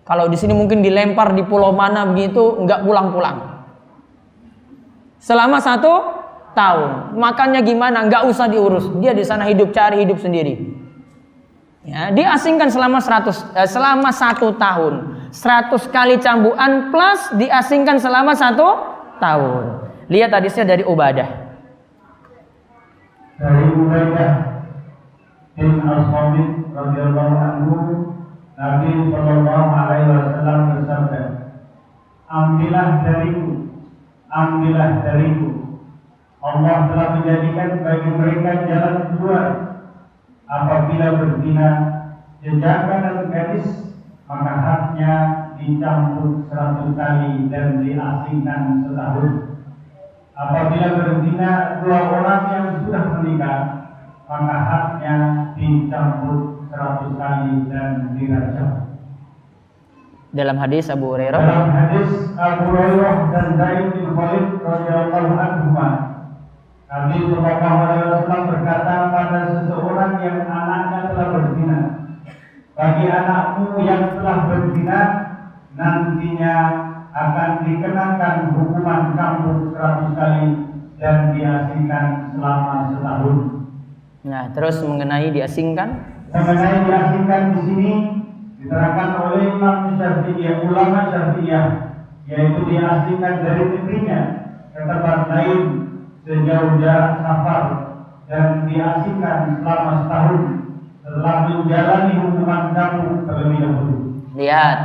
Kalau di sini mungkin dilempar di pulau mana begitu nggak pulang-pulang. Selama 1 tahun, makannya gimana? Nggak usah diurus. Dia di sana cari hidup sendiri. Ya, diasingkan selama 1 tahun. 100 kali cambukan plus diasingkan selama 1 tahun. Lihat hadisnya dari Ubadah. Dari Ubadah bin As-Samit radhiyallahu anhu, Nabi sallallahu alaihi wasallam bersabda, ambillah dariku. Allah telah menjadikan bagi mereka jalan keluar apabila berzina, jejaka dan gadis, maka haknya dicambuk 100 kali dan diasingkan setahun. Apabila berzina dua orang yang sudah menikah, maka haknya dicambuk 100 kali dan dirajam. Dalam hadis Abu Hurairah. Dalam hadis Abu Hurairah dan Zaid bin Khalid radhiyallahu anhuma, Nabi Sallallahu Alaihi Wasallam berkata pada seseorang yang anaknya telah berzina, bagi anakmu yang telah berzina nantinya akan dikenakan hukuman cambuk 100 kali dan diasingkan selama setahun. Nah, terus mengenai diasingkan? Mengenai diasingkan di sini diterangkan oleh Imam Syafi'iyah, ulama Syafi'iyah, yaitu diasingkan dari negerinya ke tempat lain sejauh jarak safar dan diasingkan selama setahun setelah menjalani hukuman cambuk terlebih dahulu. Lihat,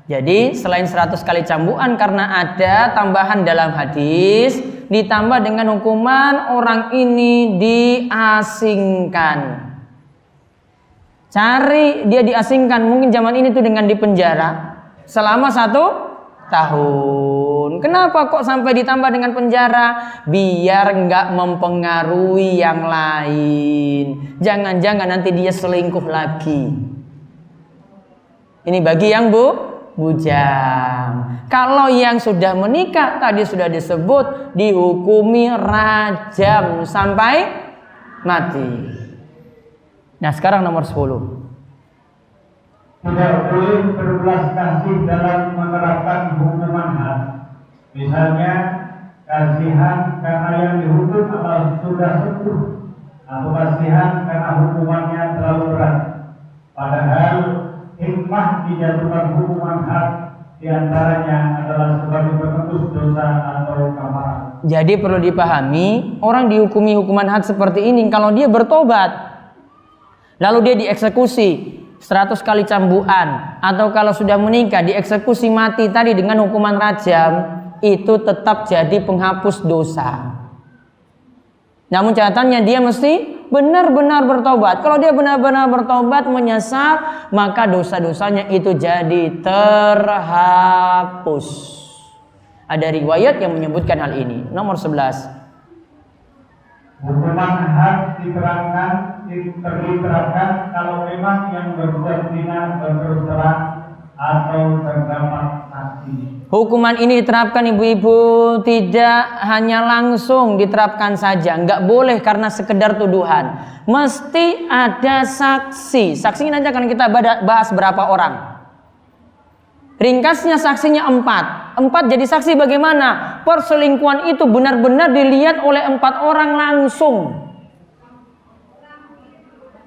jadi selain 100 kali cambukan karena ada tambahan dalam hadis, ditambah dengan hukuman orang ini diasingkan. Cari dia diasingkan, mungkin zaman ini tuh dengan dipenjara selama 1 tahun. Kenapa kok sampai ditambah dengan penjara? Biar nggak mempengaruhi yang lain. Jangan-jangan nanti dia selingkuh lagi. Ini bagi yang bujang. Kalau yang sudah menikah tadi sudah disebut dihukumi rajam sampai mati. Nah, sekarang nomor 10. Tidak boleh berbelas kasih dalam menerapkan hukuman had. Misalnya kasihan karena yang dihukum adalah sudah sepuh, atau kasihan karena hukumannya terlalu berat. Padahal hikmah dijatuhkan hukuman had diantaranya adalah sebagai penebus dosa atau kafarat. Jadi perlu dipahami, orang dihukumi hukuman had seperti ini kalau dia bertobat lalu dia dieksekusi 100 kali cambukan, atau kalau sudah menikah dieksekusi mati tadi dengan hukuman rajam, itu tetap jadi penghapus dosa. Namun catatannya dia mesti benar-benar bertobat. Kalau dia benar-benar bertobat menyesal, maka dosa-dosanya itu jadi terhapus. Ada riwayat yang menyebutkan hal ini. Nomor 11. Hukuman had diterapkan kalau memang yang berbuat zina berterus terang atau terdapat saksi. Hukuman ini diterapkan ibu-ibu tidak hanya langsung diterapkan saja, nggak boleh karena sekedar tuduhan. Mesti ada saksi. Saksinya nanti akan kita bahas berapa orang. Ringkasnya saksinya 4. 4 jadi saksi bagaimana? Perselingkuhan itu benar-benar dilihat oleh 4 orang langsung.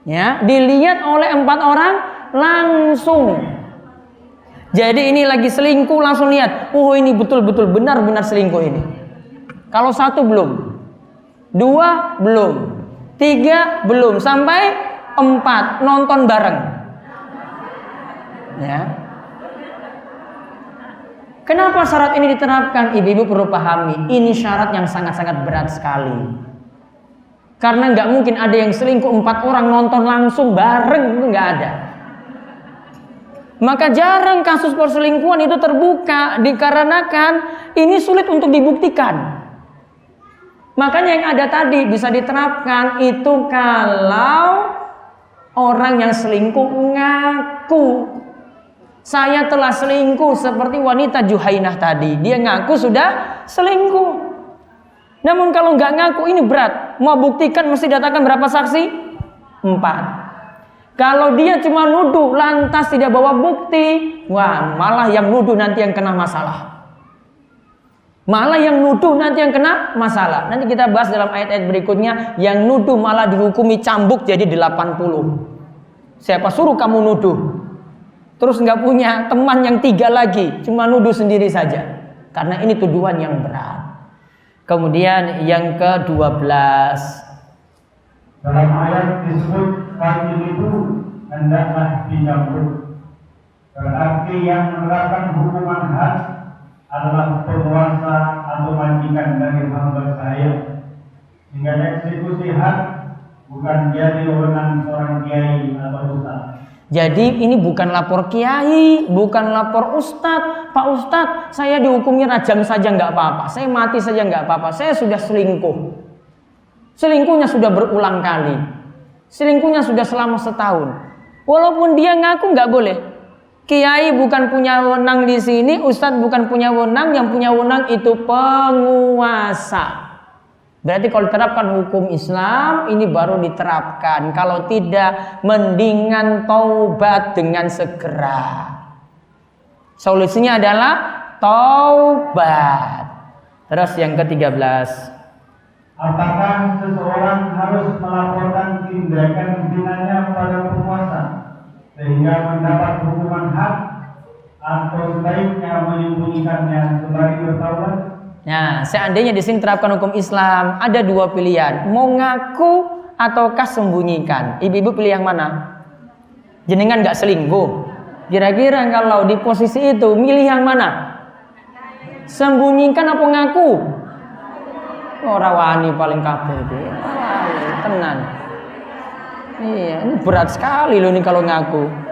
Ya, dilihat oleh 4 orang langsung. Jadi ini lagi selingkuh langsung lihat, oh ini betul-betul benar-benar selingkuh ini. Kalau 1 belum, 2 belum, 3 belum, sampai 4 nonton bareng. Ya. Kenapa syarat ini diterapkan? Ibu-ibu perlu pahami, ini syarat yang sangat-sangat berat sekali. Karena nggak mungkin ada yang selingkuh 4 orang nonton langsung bareng, itu nggak ada. Maka jarang kasus perselingkuhan itu terbuka dikarenakan ini sulit untuk dibuktikan. Makanya yang ada tadi bisa diterapkan itu kalau orang yang selingkuh ngaku. Saya telah selingkuh seperti wanita Juhainah tadi. Dia ngaku sudah selingkuh. Namun kalau nggak ngaku ini berat. Mau buktikan mesti datangkan berapa saksi? 4. Kalau dia cuma nuduh lantas tidak bawa bukti, wah malah yang nuduh nanti yang kena masalah. Malah yang nuduh nanti yang kena masalah. Nanti kita bahas dalam ayat-ayat berikutnya, yang nuduh malah dihukumi cambuk jadi 80. Siapa suruh kamu nuduh? Terus nggak punya teman yang 3 lagi, cuma nuduh sendiri saja. Karena ini tuduhan yang berat. Kemudian yang ke-12. Dalam ayat disebut fajr itu hendaklah dicambuk. Berarti yang menerapkan hukuman had adalah penguasa atau majikan dari hamba saya. Sehingga eksekusi had bukan jadi wewenang seorang kiai atau ustaz. Jadi ini bukan lapor kiai, bukan lapor ustadz. Pak ustadz, saya dihukumnya rajam saja nggak apa-apa, saya mati saja nggak apa-apa, saya sudah selingkuh. Selingkuhnya sudah berulang kali, selingkuhnya sudah selama setahun. Walaupun dia ngaku nggak boleh. Kiai bukan punya wewenang di sini, ustadz bukan punya wewenang, yang punya wewenang itu penguasa. Berarti kalau diterapkan hukum Islam ini baru diterapkan. Kalau tidak, mendingan taubat dengan segera. Solusinya adalah taubat. Terus yang ke-13. Apakah seseorang harus melaporkan tindakan zinanya pada penguasa sehingga mendapat hukuman had, atau sebaiknya menyembunyikannya sembari bertaubat? Nah, seandainya di sini terapkan hukum Islam, ada dua pilihan, mau ngaku ataukah sembunyikan. Ibu-ibu pilih yang mana? Jenengan nggak selingkuh. Kira-kira kalau di posisi itu, milih yang mana? Sembunyikan apa ngaku? Orang wani paling kabeh itu. Tenan. Iya, ini berat sekali loh ini kalau ngaku.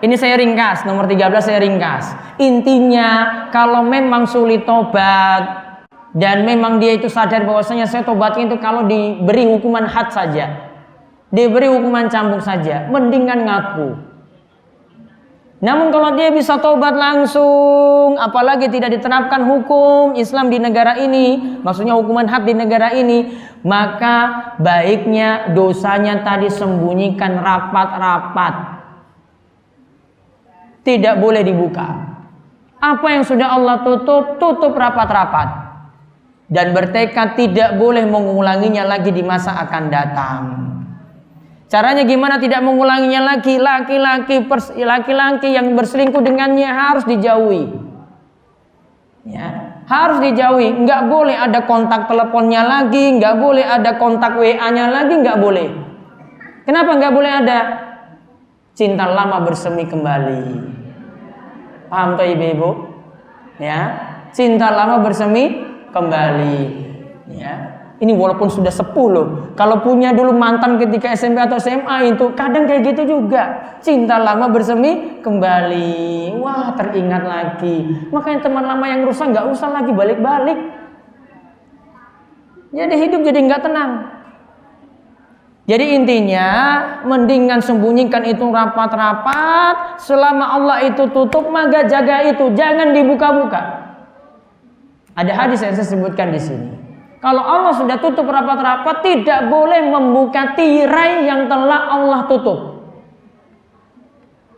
Ini saya ringkas, nomor 13 saya ringkas. Intinya kalau memang sulit tobat dan memang dia itu sadar bahwasanya saya tobatnya itu kalau diberi hukuman had saja, diberi hukuman cambuk saja, mendingan ngaku. Namun kalau dia bisa tobat langsung, apalagi tidak diterapkan hukum Islam di negara ini, maksudnya hukuman had di negara ini, maka baiknya dosanya tadi sembunyikan rapat-rapat. Tidak boleh dibuka. Apa yang sudah Allah tutup, tutup rapat-rapat. Dan bertekad tidak boleh mengulanginya lagi di masa akan datang. Caranya gimana tidak mengulanginya lagi? Laki-laki yang berselingkuh dengannya harus dijauhi. Ya, harus dijauhi. Nggak boleh ada kontak teleponnya lagi, nggak boleh ada kontak WA-nya lagi, nggak boleh. Kenapa nggak boleh ada? Cinta lama bersemi kembali. Paham toh ibu-ibu? Ya, cinta lama bersemi kembali. Ya, ini walaupun sudah sepuh loh. Kalau punya dulu mantan ketika SMP atau SMA itu kadang kayak gitu juga. Cinta lama bersemi kembali. Wah, teringat lagi. Makanya teman lama yang rusak nggak usah lagi balik-balik. Jadi hidup jadi nggak tenang. Jadi intinya mendingan sembunyikan itu rapat-rapat. Selama Allah itu tutup, maka jaga itu, jangan dibuka-buka. Ada hadis yang saya sebutkan di sini. Kalau Allah sudah tutup rapat-rapat, tidak boleh membuka tirai yang telah Allah tutup.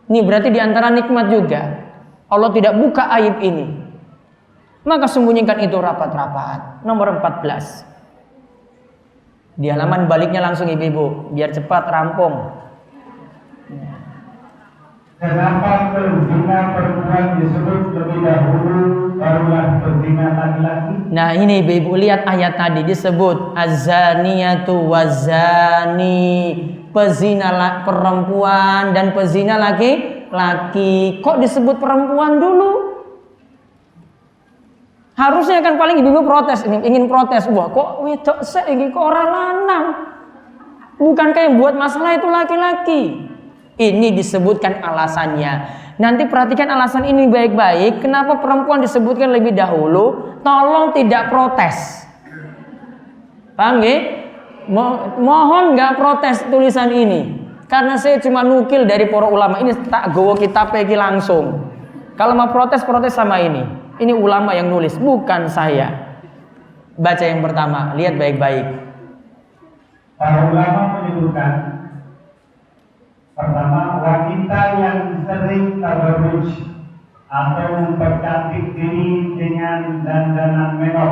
Ini berarti diantara nikmat juga. Allah tidak buka aib ini. Maka sembunyikan itu rapat-rapat. Nomor 14. Di halaman baliknya langsung ibu-ibu, biar cepat rampung. Kenapa berzina perempuan disebut lebih dahulu, barulah berzina laki-laki? Nah ini ibu-ibu lihat ayat tadi disebut az-zaniyatu waz-zani, pezina perempuan dan pezina laki-laki. Kok disebut perempuan dulu? Harusnya kan paling ibu-ibu protes, ingin protes. Wah kok wedok sek iki kok ora lanang? Bukankah yang buat masalah itu laki-laki? Ini disebutkan alasannya. Nanti perhatikan alasan ini baik-baik. Kenapa perempuan disebutkan lebih dahulu? Tolong tidak protes. Paham nggih? Mohon nggak protes tulisan ini. Karena saya cuma nukil dari para ulama. Ini tak gowo kitab iki langsung. Kalau mau protes sama ini. Ini ulama yang nulis, bukan saya. Baca yang pertama, lihat baik-baik. Para ulama menyebutkan, pertama, wanita yang sering tabarruj atau mempercantik diri dengan dandanan menor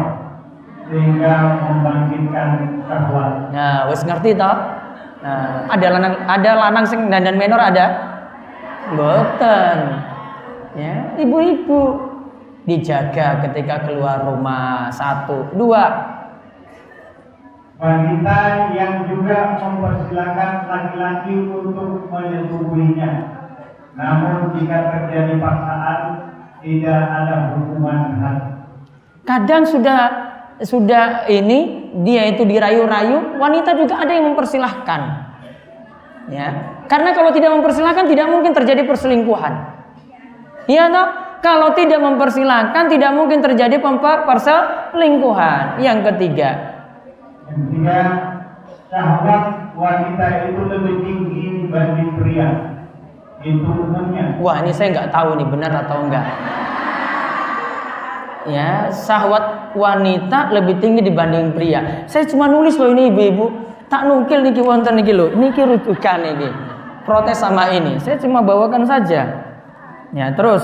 sehingga membangkitkan syahwat. Nah, wis ngerti toh? Nah, ada lanang sing dandan menor ada? Mboten. Ya, ibu-ibu dijaga ketika keluar rumah. 1, 2. Wanita yang juga mempersilahkan laki-laki untuk menyetubuhinya, namun jika terjadi paksaan tidak ada hukuman had. Kadang sudah ini dia itu dirayu-rayu, wanita juga ada yang mempersilahkan. Ya, karena kalau tidak mempersilahkan tidak mungkin terjadi perselingkuhan. Iya toh? Kalau tidak mempersilahkan tidak mungkin terjadi perselingkuhan. Yang ketiga, syahwat wanita itu lebih tinggi dibanding pria. Itu umumnya. Wah, ini saya nggak tahu nih benar atau enggak. Ya, syahwat wanita lebih tinggi dibanding pria. Saya cuma nulis loh ini ibu-ibu. Tak nukil niki wonten niki lho. Niki rujukan niki. Protes sama ini. Saya cuma bawakan saja. Ya, terus.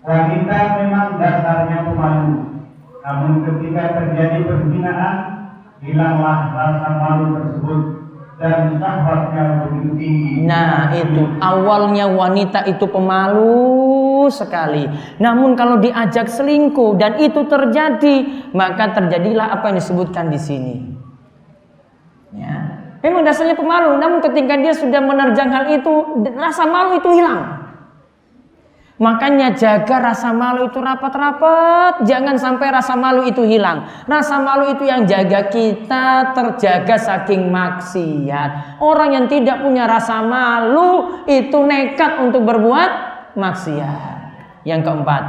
Wanita memang dasarnya pemalu. Namun ketika terjadi perzinahan, hilanglah rasa malu tersebut dan syahwatnya begitu tinggi. Nah, itu awalnya wanita itu pemalu sekali. Namun kalau diajak selingkuh dan itu terjadi, maka terjadilah apa yang disebutkan di sini. Ya, memang dasarnya pemalu, namun ketika dia sudah menerjang hal itu, rasa malu itu hilang. Makanya jaga rasa malu itu rapat-rapat, jangan sampai rasa malu itu hilang. Rasa malu itu yang jaga kita terjaga saking maksiat. Orang yang tidak punya rasa malu itu nekat untuk berbuat maksiat. Yang keempat,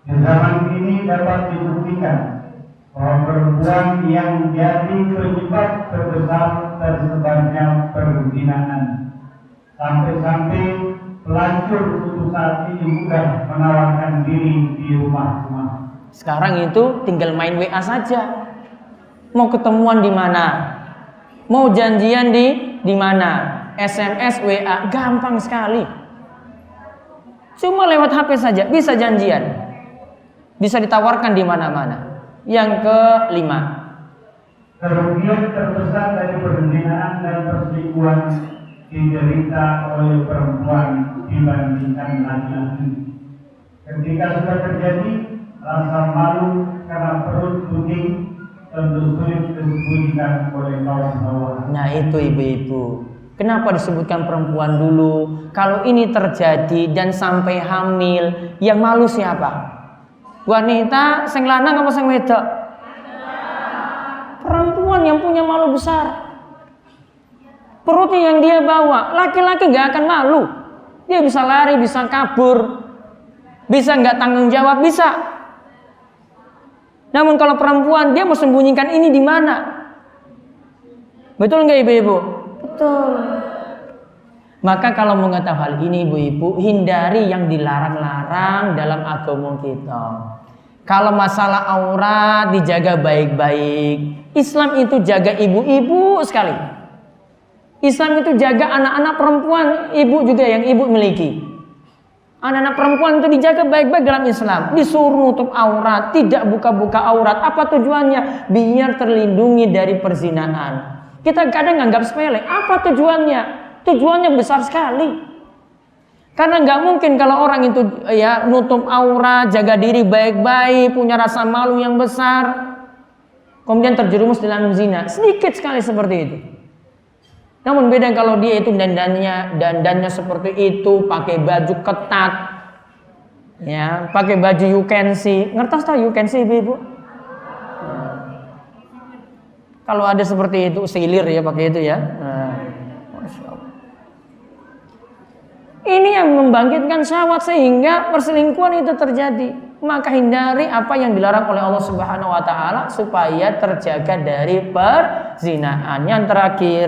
di zaman ini dapat dibuktikan bahwa perempuan yang jadi penyebab terbesar tersebarnya perzinahan. Sampai-sampai pelacur putus hati mudah menawarkan diri di rumah-rumah. sekarang itu tinggal main WA saja. Mau ketemuan di mana? Mau janjian di mana? SMS, WA, gampang sekali. Cuma lewat HP saja bisa janjian. Bisa ditawarkan di mana-mana. Yang kelima, kerugian terbesar dari perzinahan dan perselingkuhan diderita oleh perempuan dibandingkan laki-laki. Ketika sudah terjadi, rasa malu karena perut puding tentu sulit disembunyikan oleh kaum hawa. nah itu ibu-ibu. Kenapa disebutkan perempuan dulu? Kalau ini terjadi dan sampai hamil, yang malu siapa? Wanita, sing lanang apa sing wedok? Perempuan yang punya malu besar. Perutnya yang dia bawa, laki-laki gak akan malu. Dia bisa lari, bisa kabur, bisa gak tanggung jawab, bisa. Namun kalau perempuan, dia mau sembunyikan ini di mana? Betul gak ibu-ibu? Betul. Maka kalau mengetahui hal ini ibu-ibu, hindari yang dilarang-larang dalam agama kita. Kalau masalah aurat dijaga baik-baik. Islam itu jaga ibu-ibu sekali. Islam itu jaga anak-anak perempuan, ibu juga yang ibu miliki. Anak-anak perempuan itu dijaga baik-baik dalam Islam. Disuruh nutup aurat, tidak buka-buka aurat. Apa tujuannya? Biar terlindungi dari perzinahan. Kita kadang anggap sepele. Apa tujuannya? Tujuannya besar sekali. Karena nggak mungkin kalau orang itu ya nutup aurat, jaga diri baik-baik, punya rasa malu yang besar, kemudian terjerumus dalam zina. Sedikit sekali seperti itu. Namun beda kalau dia itu dandannya seperti itu, pakai baju ketat, ya, pakai baju you can see. Ngertos tak you can see ibu-ibu? Kalau ada seperti itu, silir ya pakai itu ya. Masya Allah. Ini yang membangkitkan syahwat sehingga perselingkuhan itu terjadi. Maka hindari apa yang dilarang oleh Allah Subhanahu wa taala supaya terjaga dari perzinahan. Yang terakhir,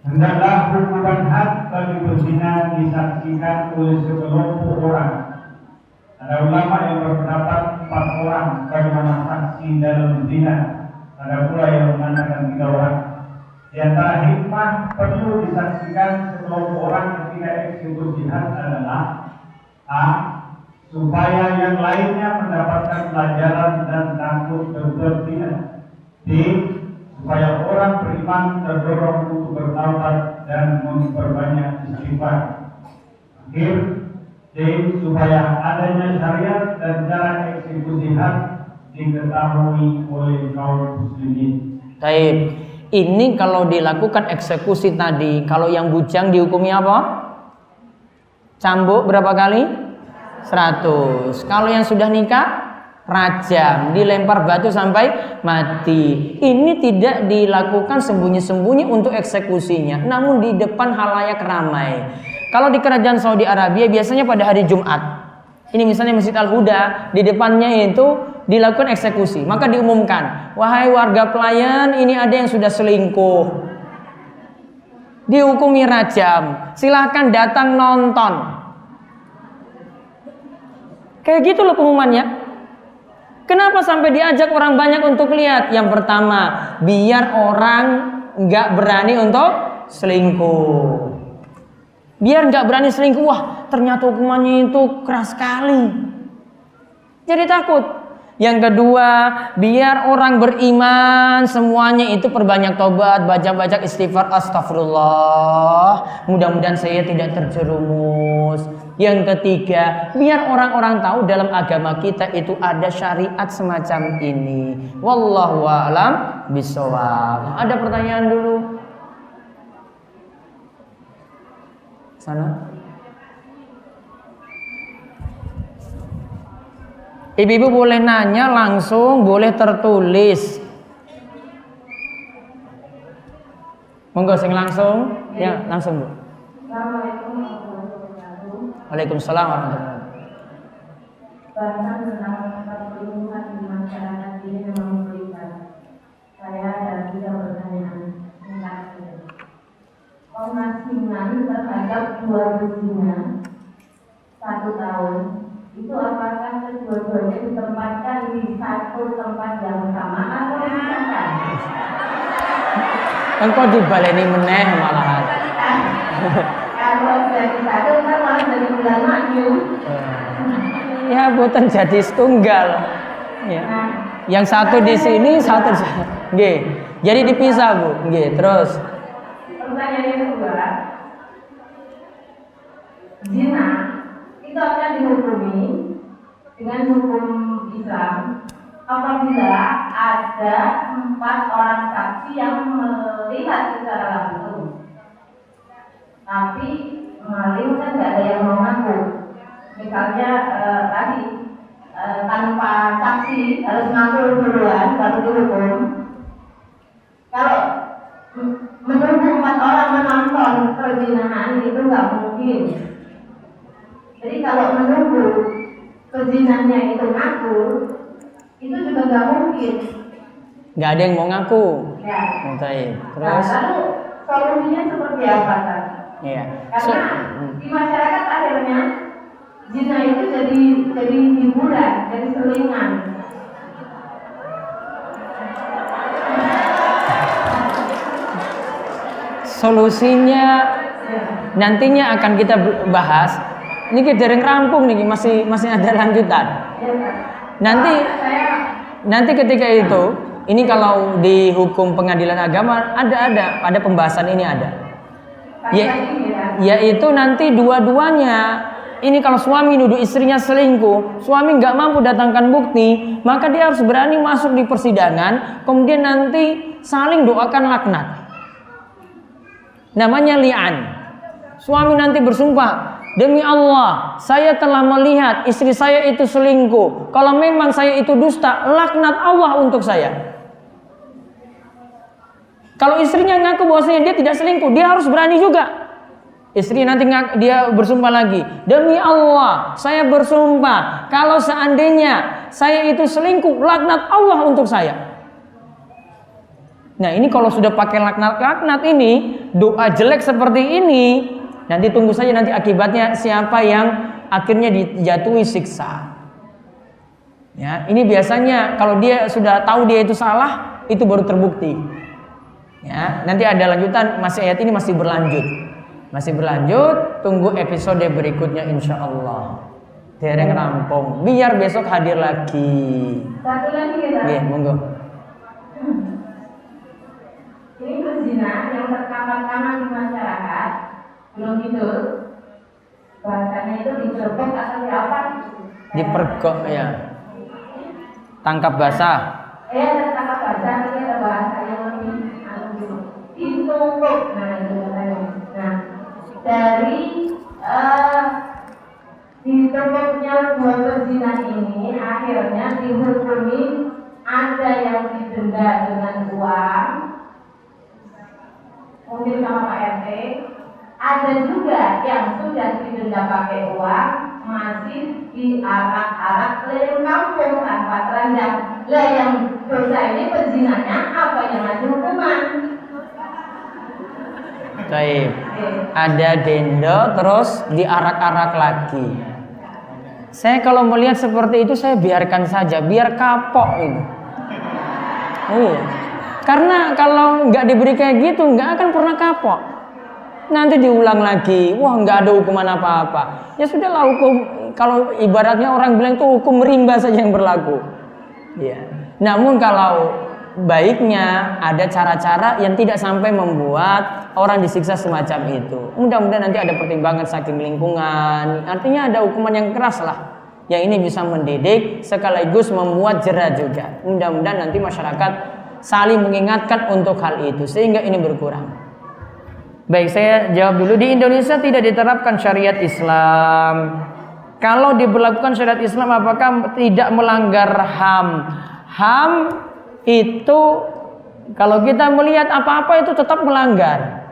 hendaklah hukuman had bagi berzina disaksikan oleh sekelompok orang. Ada ulama yang berpendapat 4 orang bagaimana saksi dalam zina. Ada pula yang mengatakan 3 orang. Di antara hikmah perlu disaksikan sekelompok orang ketika eksekusi had adalah a. supaya yang lainnya mendapatkan pelajaran dan takut berbuat zina. B. supaya orang beriman terdorong untuk bertaubat dan memperbanyak istighfar. Akhir, D. supaya adanya syariat dan cara eksekusi had diketahui oleh kaum muslimin. baik. Ini kalau dilakukan eksekusi tadi, kalau yang bujang dihukumi apa? Cambuk berapa kali? 100. Kalau yang sudah nikah, rajam, dilempar batu sampai mati. Ini tidak dilakukan sembunyi-sembunyi untuk eksekusinya, namun di depan halayak ramai. Kalau di kerajaan Saudi Arabia biasanya pada hari Jumat, ini misalnya Masjid Al-Huda, di depannya itu dilakukan eksekusi. Maka diumumkan, wahai warga pelayan, ini ada yang sudah selingkuh, dihukumi rajam, silahkan datang nonton. Kayak gitu loh pengumumannya. Kenapa sampai diajak orang banyak untuk lihat? Yang pertama, biar orang nggak berani untuk selingkuh. Biar nggak berani selingkuh, wah ternyata hukumannya itu keras sekali. Jadi takut. Yang kedua, biar orang beriman semuanya itu perbanyak tobat, baca-baca istighfar, astagfirullah. Mudah-mudahan saya tidak terjerumus. Yang ketiga, biar orang-orang tahu dalam agama kita itu ada syariat semacam ini. Wallahu a'lam bishawab. Ada pertanyaan dulu? Sana. Ibu-ibu boleh nanya langsung, boleh tertulis. Monggo sing langsung. Ya, langsung, Bu. Assalamualaikum warahmatullahi wabarakatuh. Waalaikumsalam warahmatullahi wabarakatuh. Bahasan tentang perlindungan di masyarakat ini memang memberikan. Saya ada 3 pertanyaan singkat saja. Pengasinan terhadap 2 berzina 1 tahun, itu apakah kedua-duanya ditempatkan di satu tempat yang sama atau dipisahkan? Engkau dibaleni meneh malahan. Kalau jadi satu kan malah jadi bulan maju. Ya, boten jadi setunggal. Ya. Yang satu di sini, satu di sana. Nggih. Jadi dipisah, Bu. Nggih, terus. Pertanyaan yang kedua, zina itu akan dihukumi dengan hukum Islam apabila ada 4 orang saksi yang melihat secara langsung. Tapi maling kan nggak ada yang mau ngaku. Misalnya tadi tanpa saksi harus ngaku duluan baru dihukum. Kalau menunggu 4 orang menonton perzinahan itu nggak mungkin. Jadi kalau menunggu perzinahnya itu ngaku, itu juga nggak mungkin. Nggak ada yang mau ngaku. Ya. Baik. Nah, Terus. lalu solusinya seperti apa, Pak? Iya. Karena di masyarakat akhirnya zina itu jadi hiburan, jadi selingan. Solusinya nantinya akan kita bahas. Ini kita dereng rampung nih, masih ada lanjutan. Nanti ketika itu, ini kalau di hukum pengadilan agama ada pembahasan ini ada. Yaitu nanti dua-duanya. Ini kalau suami nuduh istrinya selingkuh, suami nggak mampu datangkan bukti, maka dia harus berani masuk di persidangan, kemudian nanti saling doakan laknat. Namanya li'an. Suami nanti bersumpah, demi Allah, saya telah melihat istri saya itu selingkuh. Kalau memang saya itu dusta, laknat Allah untuk saya. Kalau istrinya ngaku bahwasanya dia tidak selingkuh, dia harus berani juga. Istri nanti dia bersumpah lagi, demi Allah, saya bersumpah kalau seandainya saya itu selingkuh, laknat Allah untuk saya. Nah, ini kalau sudah pakai laknat ini, doa jelek seperti ini, nanti tunggu saja nanti akibatnya siapa yang akhirnya dijatuhi siksa. Ya, ini biasanya kalau dia sudah tahu dia itu salah, itu baru terbukti. Ya, nanti ada lanjutan, masih ayat ini masih berlanjut. Tunggu episode berikutnya insyaallah. Dereng rampung, biar besok hadir lagi. Satu lagi ya, Nggih, monggo. Ini berzina yang tertangkap tangan di masyarakat, belum itu bahasanya itu digerebek atau diapa? Dipergok ya. Tangkap basah. Tertangkap basah, ini ada bahasa yang lebih ditumpuk. Nah, itu katanya. Nah, dari ditumpuk Pokoknya dua berzina ini akhirnya dihukumi, ada yang didenda dengan uang, mungkin sama Pak RT, ada juga yang sudah didenda pakai uang, masih diarak-arak keliling kampung tanpa telanjang. Lah yang dosa ini perzinanya apa yang ada hukuman? Baik. Ada denda terus diarak-arak lagi. Saya kalau melihat seperti itu saya biarkan saja, biar kapok itu. Iya. Karena kalau nggak diberi kayak gitu nggak akan pernah kapok. Nanti diulang lagi, wah nggak ada hukuman apa-apa. Ya sudahlah, hukum, kalau ibaratnya orang bilang itu hukum rimba saja yang berlaku. Ya. Namun kalau baiknya ada cara-cara yang tidak sampai membuat orang disiksa semacam itu. Mudah-mudahan nanti ada pertimbangan saking lingkungan. Artinya ada hukuman yang keras lah. Yang ini bisa mendidik sekaligus membuat jera juga. Mudah-mudahan nanti masyarakat saling mengingatkan untuk hal itu sehingga ini berkurang. Baik, saya jawab dulu. Di Indonesia tidak diterapkan syariat Islam. Kalau diberlakukan syariat Islam, apakah tidak melanggar HAM? HAM itu kalau kita melihat apa-apa itu tetap melanggar.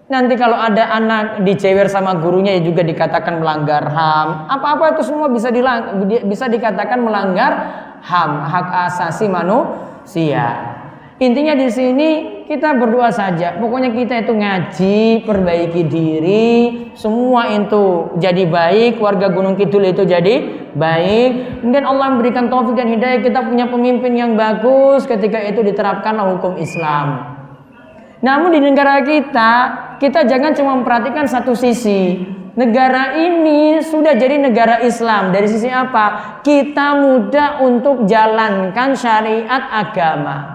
Nanti kalau ada anak dijewer sama gurunya juga dikatakan melanggar HAM. Apa-apa itu semua bisa dikatakan melanggar HAM, hak asasi manusia. Intinya di sini kita berdoa saja. Pokoknya kita itu ngaji, perbaiki diri, semua itu jadi baik, warga Gunung Kidul itu jadi baik. Kemudian Allah memberikan taufik dan hidayah, kita punya pemimpin yang bagus, ketika itu diterapkanlah hukum Islam. Namun di negara kita jangan cuma memperhatikan satu sisi. Negara ini sudah jadi negara Islam. Dari sisi apa? Kita mudah untuk jalankan syariat agama.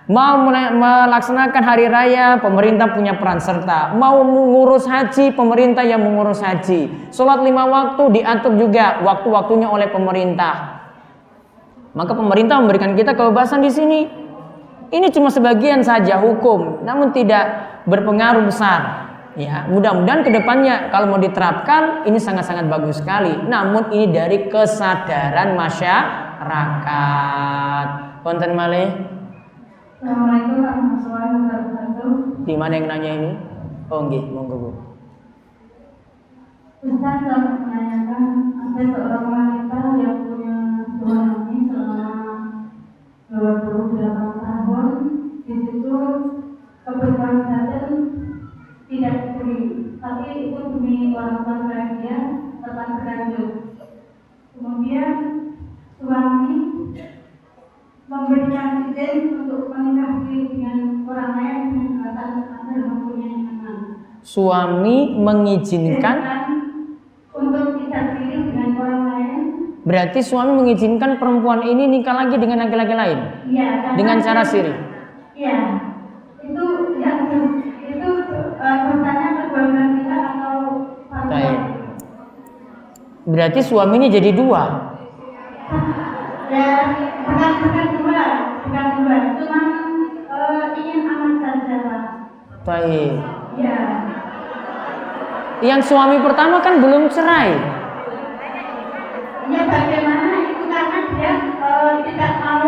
Mau melaksanakan hari raya, pemerintah punya peran serta. Mau mengurus haji, pemerintah yang mengurus haji. Sholat 5 waktu diatur juga waktu-waktunya oleh pemerintah. Maka pemerintah memberikan kita kebebasan di sini. Ini cuma sebagian saja hukum, namun tidak berpengaruh besar. Ya, mudah-mudahan kedepannya kalau mau diterapkan ini sangat-sangat bagus sekali. Namun ini dari kesadaran masyarakat. Konten malih. Assalamualaikum warahmatullahi wabarakatuh. Di mana yang nanya ini? Oh nggih, monggo Bu. Ustaz dapat menanyakan, ada seorang wanita yang punya suami selama 28 tahun, di situ kebetulan saja tidak diberi, tapi itu demi orang tua dia tetap berlanjut. Kemudian suami memberikan izin untuk menikah dengan orang lain dengan alasan agar mempunyai anak. Suami mengizinkan untuk tidak pilih dengan orang lain. Berarti suami mengizinkan perempuan ini nikah lagi dengan laki-laki lain? Iya. Dengan cara siri? Iya. Itu yang itu dosanya kedua kita atau baik. Berarti suaminya jadi dua? Ya, bukan dua, cuma ingin aman saja, Pak. Baik. Ya. Yang suami pertama kan belum cerai. Ya bagaimana itu karena dia tidak mau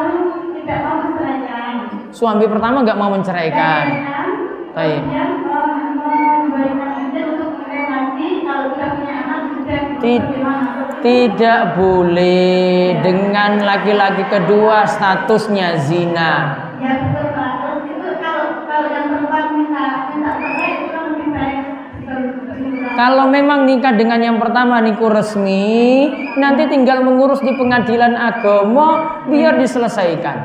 menceraikan. Suami pertama nggak mau menceraikan. Baik. Dia memberikan izin untuk merelasi kalau sudah punya anak sudah bagaimana? Tidak boleh dengan laki-laki kedua statusnya zina. Ya betul Pak. Terus itu kalau yang perempuan minta cerai itu kan lebih baik. Kalau memang nikah dengan yang pertama niku resmi, nanti tinggal mengurus di pengadilan agama biar diselesaikan.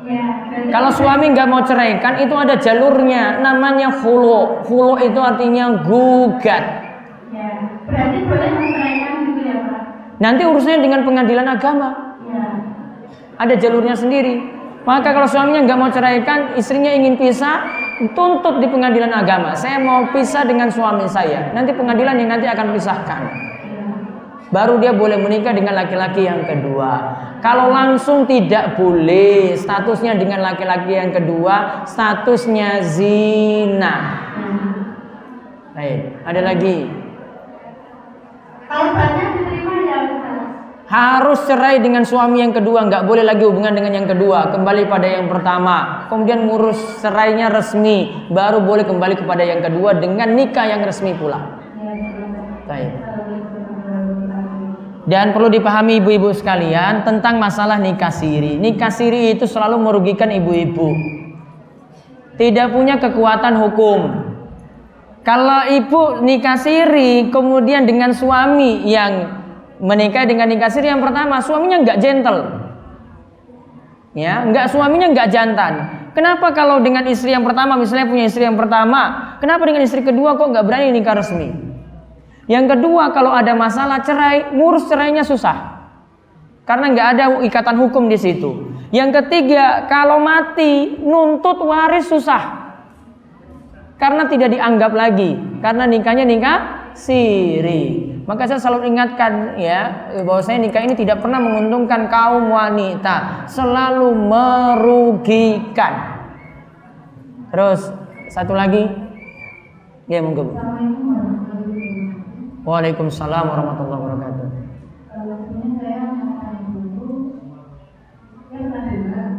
Ya, kalau suami nggak mau ceraikan itu ada jalurnya, namanya khulu. Khulu itu artinya gugat. Ya, berarti boleh menceraikan gitu ya Pak? Nanti urusannya dengan pengadilan agama. Ya. Ada jalurnya sendiri. Maka kalau suaminya nggak mau ceraikan, istrinya ingin pisah, tuntut di pengadilan agama. Saya mau pisah dengan suami saya. Nanti pengadilan yang nanti akan pisahkan. Baru dia boleh menikah dengan laki-laki yang kedua. Kalau langsung tidak boleh. Statusnya dengan laki-laki yang kedua, statusnya zina. Baik, ada lagi. Kalau banyak diterima ya Harus cerai dengan suami yang kedua, nggak boleh lagi hubungan dengan yang kedua, kembali pada yang pertama. Kemudian ngurus cerainya resmi, baru boleh kembali kepada yang kedua dengan nikah yang resmi pula. Baik. Dan perlu dipahami ibu-ibu sekalian tentang masalah nikah siri. Nikah siri itu selalu merugikan ibu-ibu. Tidak punya kekuatan hukum. Kalau ibu nikah siri kemudian dengan suami yang menikah dengan nikah siri yang pertama, suaminya nggak gentle, ya, suaminya nggak jantan. Kenapa kalau dengan istri yang pertama, misalnya punya istri yang pertama, kenapa dengan istri kedua kok nggak berani nikah resmi? Yang kedua, kalau ada masalah cerai, ngurus cerainya susah, karena nggak ada ikatan hukum di situ. Yang ketiga, kalau mati nuntut waris susah, karena tidak dianggap lagi, karena nikahnya nikah siri. Maka saya selalu ingatkan ya, bahwasanya nikah ini tidak pernah menguntungkan kaum wanita, selalu merugikan. Terus satu lagi, ya monggo. Waalaikumsalam warahmatullahi wabarakatuh. Saya mau tanya dulu, saya pernah dengar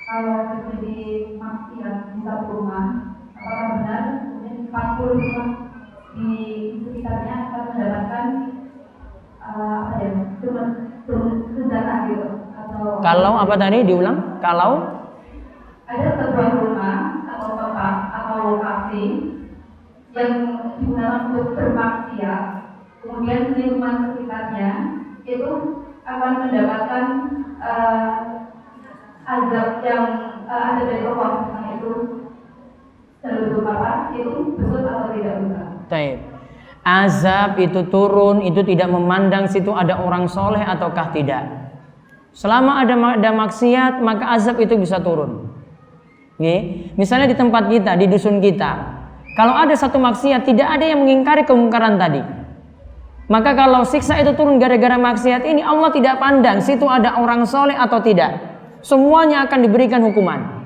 kalau terjadi maksiat di satu rumah, apakah benar kemudian 40 rumah di sekitarnya akan mendapatkan tuntutan gitu atau kalau apa tadi diulang? Kalau ada sebuah rumah atau tempat atau lokasi yang digunakan untuk bermaksiat, kemudian lingkungan sekitarnya itu akan mendapatkan azab yang ada dari Allah, itu seluruh apa itu betul atau tidak betul? Taib. Azab itu turun, itu tidak memandang situ ada orang soleh ataukah tidak. Selama ada maksiat, maka azab itu bisa turun. Misalnya di tempat kita, di dusun kita, kalau ada satu maksiat, tidak ada yang mengingkari kemungkaran tadi. Maka kalau siksa itu turun gara-gara maksiat ini, Allah tidak pandang situ ada orang soleh atau tidak. Semuanya akan diberikan hukuman.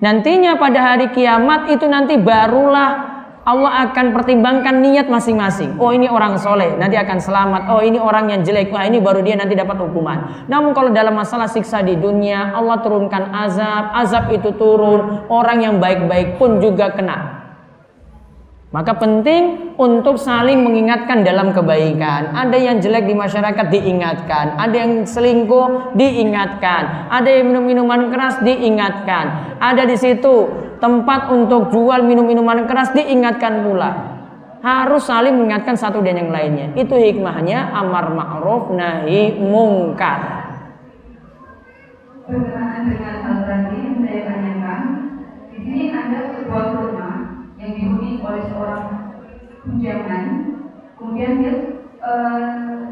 Nantinya pada hari kiamat itu nanti barulah Allah akan pertimbangkan niat masing-masing. Oh ini orang soleh, nanti akan selamat. Oh ini orang yang jelek, wah ini baru dia nanti dapat hukuman. Namun kalau dalam masalah siksa di dunia, Allah turunkan azab, azab itu turun, orang yang baik-baik pun juga kena. Maka penting untuk saling mengingatkan dalam kebaikan. Ada yang jelek di masyarakat diingatkan, ada yang selingkuh diingatkan, ada yang minum minuman keras diingatkan, ada di situ tempat untuk jual minuman keras diingatkan pula. Harus saling mengingatkan satu dan yang lainnya. Itu hikmahnya amar ma'ruf nahi mungkar. Berkenaan dengan hal tadi yang saya tanyakan, di sini ada sebuah rumah yang dihuni oleh seorang bujangan. Kemudian dia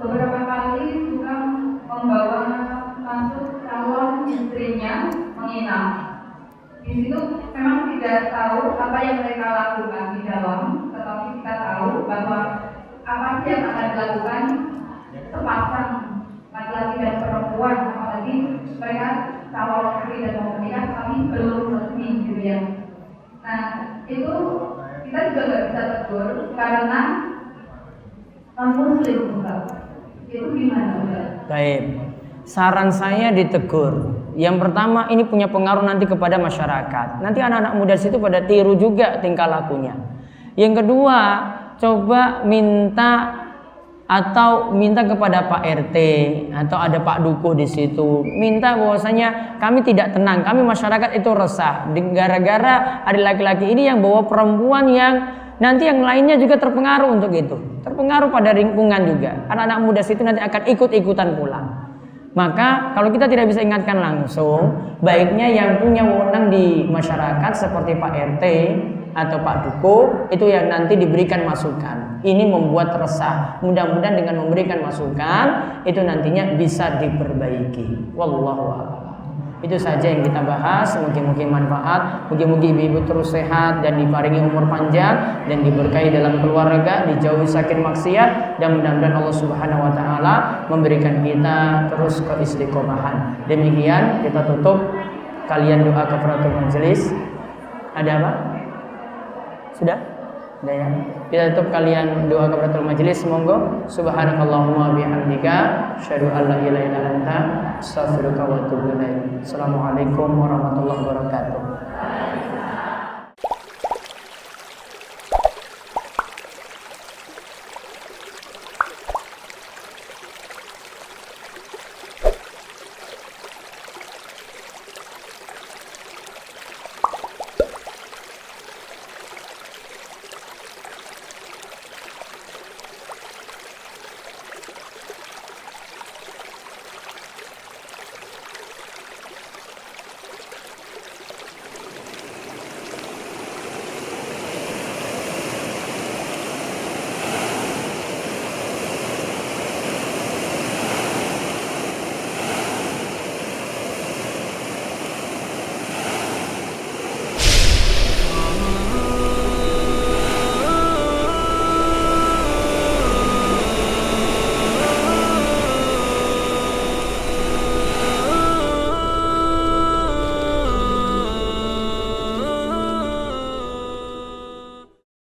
beberapa kali suka membawa masuk calon istrinya menginap. Di situ memang tidak tahu apa yang mereka lakukan di dalam, tetapi kita tahu bahwa apa sih yang akan dilakukan sepasang laki-laki dan perempuan, apalagi mereka calon istri dan mau menikah tapi belum resmi gitu ya. Nah itu kita juga nggak bisa tegur karena non-muslim Ustaz. Itu gimana Ustaz? Baik, saran saya ditegur. Yang pertama, ini punya pengaruh nanti kepada masyarakat. Nanti anak-anak muda situ pada tiru juga tingkah lakunya. Yang kedua, coba minta kepada Pak RT atau ada Pak Dukuh di situ. Minta bahwasanya kami tidak tenang, kami masyarakat itu resah gara-gara ada laki-laki ini yang bawa perempuan yang nanti yang lainnya juga terpengaruh untuk itu. Terpengaruh pada lingkungan juga. Anak-anak muda situ nanti akan ikut-ikutan pulang. Maka kalau kita tidak bisa ingatkan langsung, baiknya yang punya wewenang di masyarakat seperti Pak RT atau Pak Dukuh itu yang nanti diberikan masukan. Ini membuat resah. Mudah-mudahan dengan memberikan masukan itu nantinya bisa diperbaiki. Wallahu a'lam. Itu saja yang kita bahas. Mungkin manfaat. Mungkin ibu-ibu terus sehat dan diparingi umur panjang dan diberkahi dalam keluarga, dijauhi sakit maksiat, dan mudah-mudahan Allah Subhanahu wa taala memberikan kita terus keistiqomahan. Demikian kita tutup. Kalian doa kafaratul majelis. Ada apa? Sudah? Udah ya. Kita tutup kalian doa kafaratul majelis, monggo. Subhanakallahumma bihamdika asyhadu an la ilaha illa anta astaghfiruka wa atubu ilaik. Assalamualaikum warahmatullahi wabarakatuh.